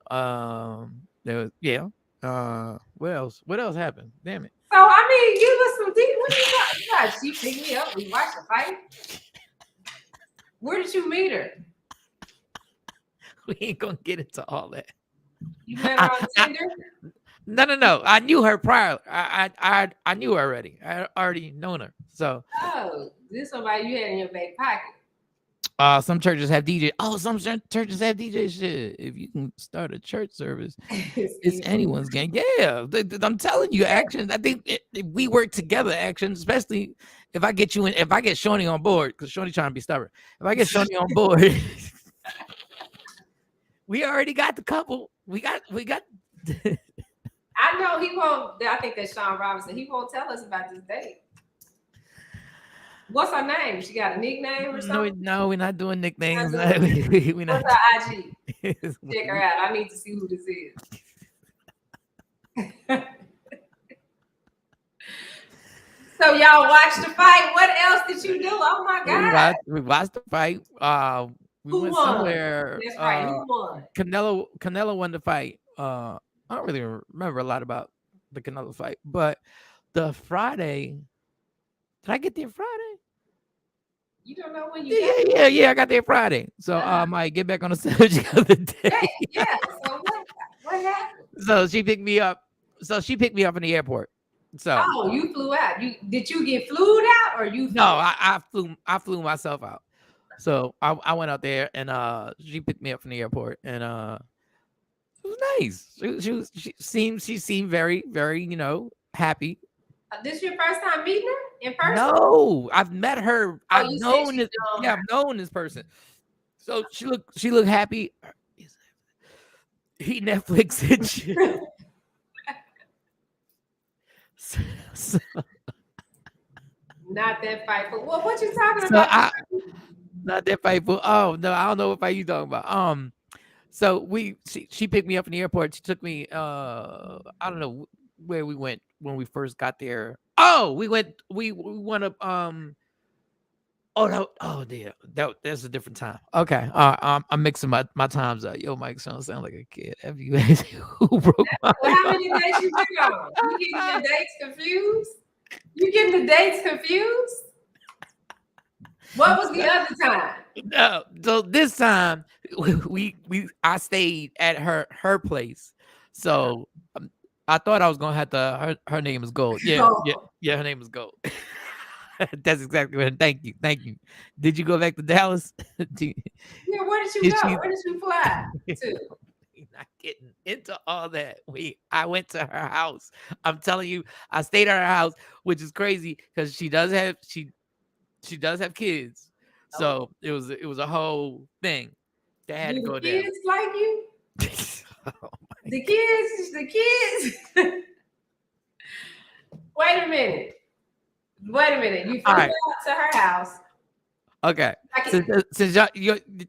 What else? What else happened? Damn it. So I mean, give us some deep. What you got? She picked me up. We watched the fight. Where did you meet her? We ain't gonna get into all that. You met her on Tinder? No. I knew her prior. I knew her already. I already known her. So. Oh, this is somebody you had in your back pocket. Some churches have DJs. Oh, some churches have DJs. Shit, if you can start a church service, it's anyone's game. Yeah, I'm telling you, Action. I think if we work together, Action, especially if I get you in, if I get Shawnee on board, because Shawnee trying to be stubborn. If I get Shawnee on board, we already got the couple. We got. I know he won't. I think that's Sean Robinson. He won't tell us about this date. What's her name? She got a nickname or something? No, we're not doing nicknames. What's her IG? Check her out. I need to see who this is. So y'all watched the fight. What else did you do? Oh my God. We watched the fight. We went somewhere. That's right. Who won? Canelo won the fight. I don't really remember a lot about the Canelo fight, but the Friday. Did I get there Friday? You don't know when you Yeah, I got there Friday. So I might get back on the subject of the day. Yeah. So what happened? So she picked me up. In the airport. So you flew out. Did you get flued out or you flew No, I flew myself out. So I went out there and she picked me up from the airport and it was nice. She seemed very, very, happy. This your first time meeting her in person? No, I've met her. I've known this person. So she looked happy. He Netflix and shit. So, not that fightful. Well, what you talking about? Not that fightful. Oh no, I don't know what fight you talking about. So she picked me up in the airport. She took me. I don't know where we went when we first got there. Oh, we went up Oh no! Oh dear, that's a different time. Okay, I'm mixing my times up. Yo, Mike sound like a kid. Who broke my Well, how many dates you been on? You getting your dates confused? You getting the dates confused? What was the other time? No, so this time I stayed at her place. So I thought I was gonna have to. Her name is Gold. Yeah, her name is Gold. That's exactly what. Thank you. Did you go back to Dallas? Yeah, where did you go? Where did you fly to? Not getting into all that. I went to her house. I'm telling you, I stayed at her house, which is crazy because she does have kids. So it was a whole thing. They had to go there. Kids like you? The kids. Wait a minute. You flew out to her house. Okay. Since y'all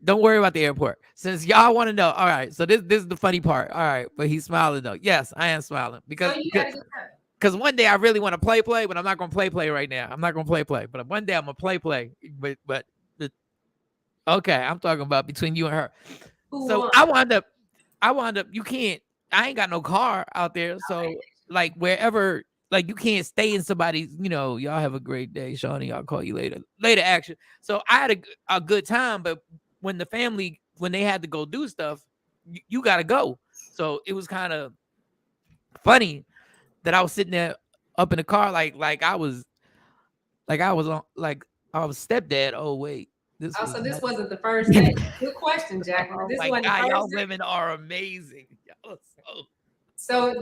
don't worry about the airport. Since y'all want to know, all right. So this is the funny part. All right, but he's smiling though. Yes, I am smiling because one day I really want to play, but I'm not gonna play right now. I'm not gonna play, but one day I'm gonna play. But okay, I'm talking about between you and her. So I wound up. You can't. I ain't got no car out there. So like wherever. Like you can't stay in somebody's, y'all have a great day, Shawnee. I'll call you later. Later action. So I had a good time, but when they had to go do stuff, you got to go. So it was kind of funny that I was sitting there up in the car, like I was stepdad. Oh wait, this wasn't the first day. Good question, Jacqueline. Oh my God, y'all women are amazing. So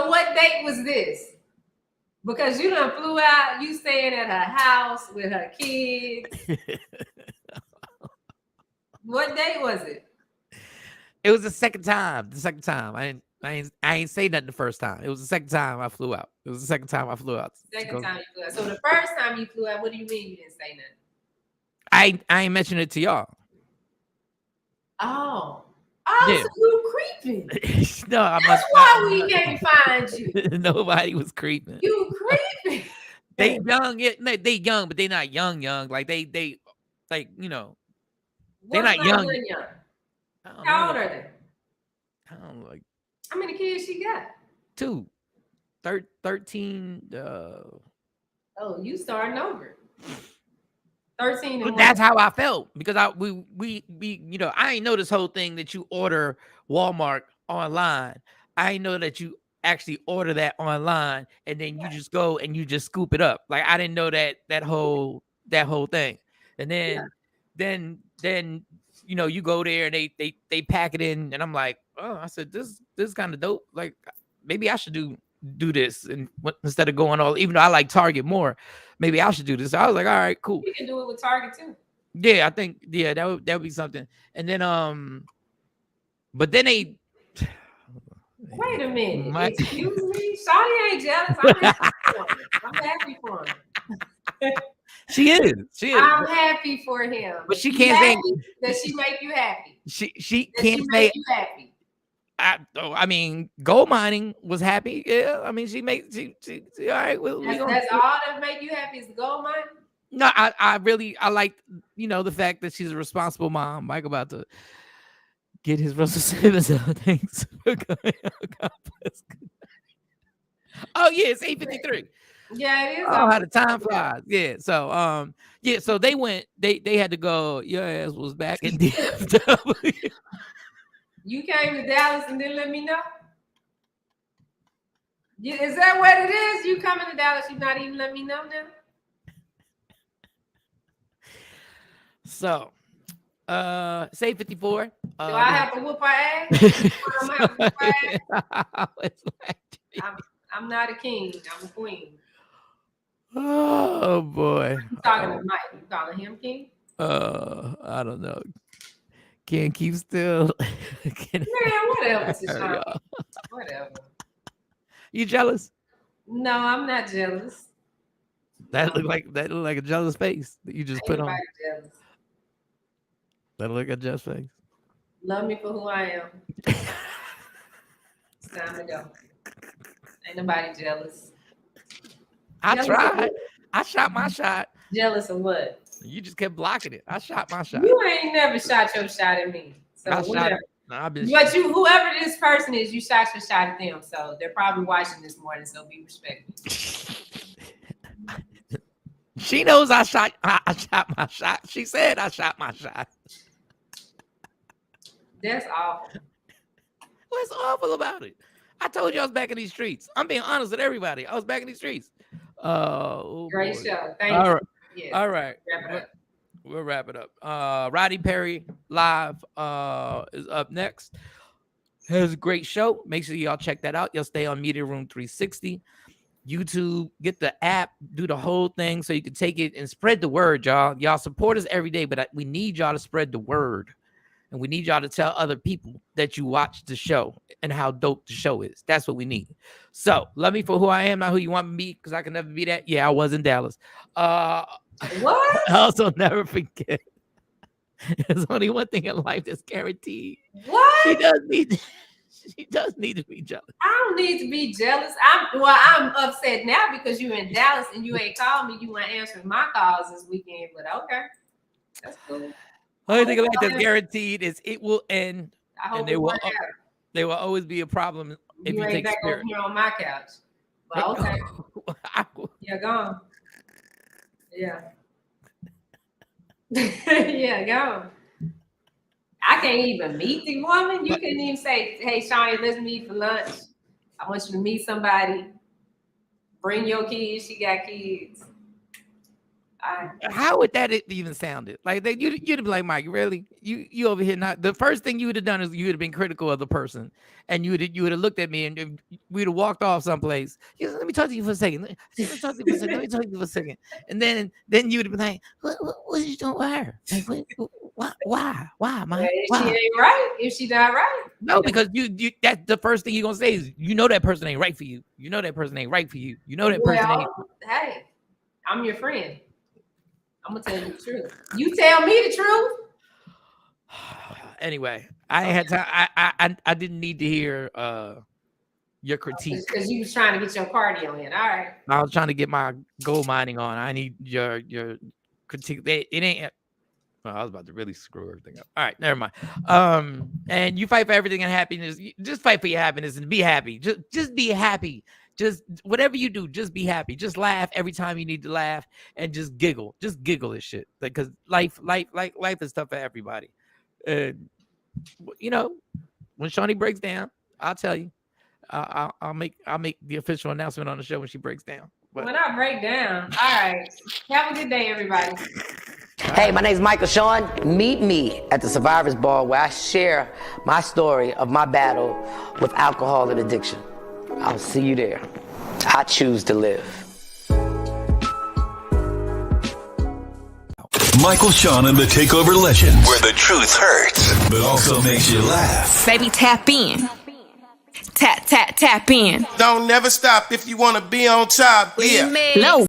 what date was this? Because you done flew out, you staying at her house with her kids. What day was it? It was the second time. I ain't say nothing the first time. It was the second time I flew out. Second time you flew out. So the first time you flew out, what do you mean you didn't say nothing? I ain't mentioned it to y'all. Oh, yeah. So you creeping? No, that's why we can't find you. Nobody was creeping. You creeping? They young, yeah, they young, but they not young. Like they like they're not young. How old are they? I don't know, like. How many kids she got? 2, 13. Oh, you starting over. 13 and that's how I felt because we I ain't know this whole thing that you order Walmart online. I ain't know that you actually order that online and then you just go and you just scoop it up. Like I didn't know that whole thing. And then you go there and they pack it in and I'm like, oh, I said this is kind of dope. Like maybe I should do this and instead of going all, even though I like Target more, maybe I should do this. So I was like, all right, cool. You can do it with Target too. Yeah, I think that would be something. And then but then they wait a minute. Excuse me, Shawty ain't jealous. I'm happy for him. She is. I'm happy for him. But she can't say that she make you happy. She can't say you happy. I mean, gold mining was happy. Yeah, I mean, she all right. That's all that make you happy is the gold mining. No, I like the fact that she's a responsible mom. Mike about to get his Russell Simmons. Thanks for coming. Oh yeah, it's 8:53. Yeah, it is. Oh, how the time flies. Yeah. So so they went. They had to go. Your ass was back in DFW. You came to Dallas and didn't let me know? Is that what it is? You coming to Dallas, you not even let me know now? So, it's 8:54. Do I have to whoop her ass? I'm not a king. I'm a queen. Oh, boy. You talking to Mike. You calling him king? I don't know. Can't keep still. Man, whatever. Whatever. You jealous? No, I'm not jealous. That looked like a jealous face that you just put on. Jealous. That look like a jealous face. Love me for who I am. It's time to go. Ain't nobody jealous. I tried. I shot my shot. Jealous of what? You just kept blocking it. I shot my shot. You ain't never shot your shot at me. So whatever. Whoever this person is, you shot your shot at them. So they're probably watching this morning. So be respectful. She knows I shot my shot. She said I shot my shot. That's awful. What's awful about it? I told you I was back in these streets. I'm being honest with everybody. I was back in these streets. Great show. Thank you. All right. Yes. All right. We'll wrap it up. Roddy Perry live is up next. It was a great show. Make sure y'all check that out. You'll stay on Media Room 360. YouTube, get the app, do the whole thing so you can take it and spread the word, y'all. Y'all support us every day, but we need y'all to spread the word. And we need y'all to tell other people that you watch the show and how dope the show is. That's what we need. So, love me for who I am, not who you want me to be, because I can never be that. Yeah, I was in Dallas. What? Also, never forget, there's only one thing in life that's guaranteed. What? She does need to be jealous. I don't need to be jealous. I'm upset now because you're in Dallas and you ain't called me. You weren't answering my calls this weekend, but okay. That's cool. Only thing about that's guaranteed is it will end. I hope and there will always be a problem if you ain't take back Spirit. over here on my couch. But okay. Yeah, gone. Yeah. Yeah, gone. I can't even meet the woman. You couldn't even say, hey, Shawn, let's meet for lunch. I want you to meet somebody. Bring your kids. She got kids. How would that even sounded? Like you'd be like, Mike, really? You over here not the first thing you would have done is you would have been critical of the person, and you would have looked at me and we'd have walked off someplace. Let me talk to you for a second. Let me talk to you for a second. And then you would have been like, what are you doing with her? Like, why, Mike? If she ain't right, if she not right. No, because you that's the first thing you're gonna say is you know that person ain't right for you. You know that person ain't right for you. You know that person ain't. Hey, I'm your friend. I'm gonna tell you the truth. You tell me the truth. Anyway, I ain't had time. I didn't need to hear your critique because you was trying to get your cardio in. All right. I was trying to get my gold mining on. I need your critique. It ain't. Well, I was about to really screw everything up. All right, never mind. And you fight for everything and happiness. Just fight for your happiness and be happy. Just be happy. Just whatever you do, just be happy. Just laugh every time you need to laugh and just giggle. Just giggle this shit. Because life is tough for everybody. You know, when Shawnee breaks down, I'll tell you. I'll make the official announcement on the show when she breaks down. But when I break down, all right. Have a good day, everybody. Hey, my name's Michael Shawn. Meet me at the Survivors Ball where I share my story of my battle with alcohol and addiction. I'll see you there. I choose to live. Michael Shawn and the Takeover Legends, where the truth hurts, but also makes you laugh. Baby, tap in. Tap in. Don't never stop if you want to be on top. Yeah. Low.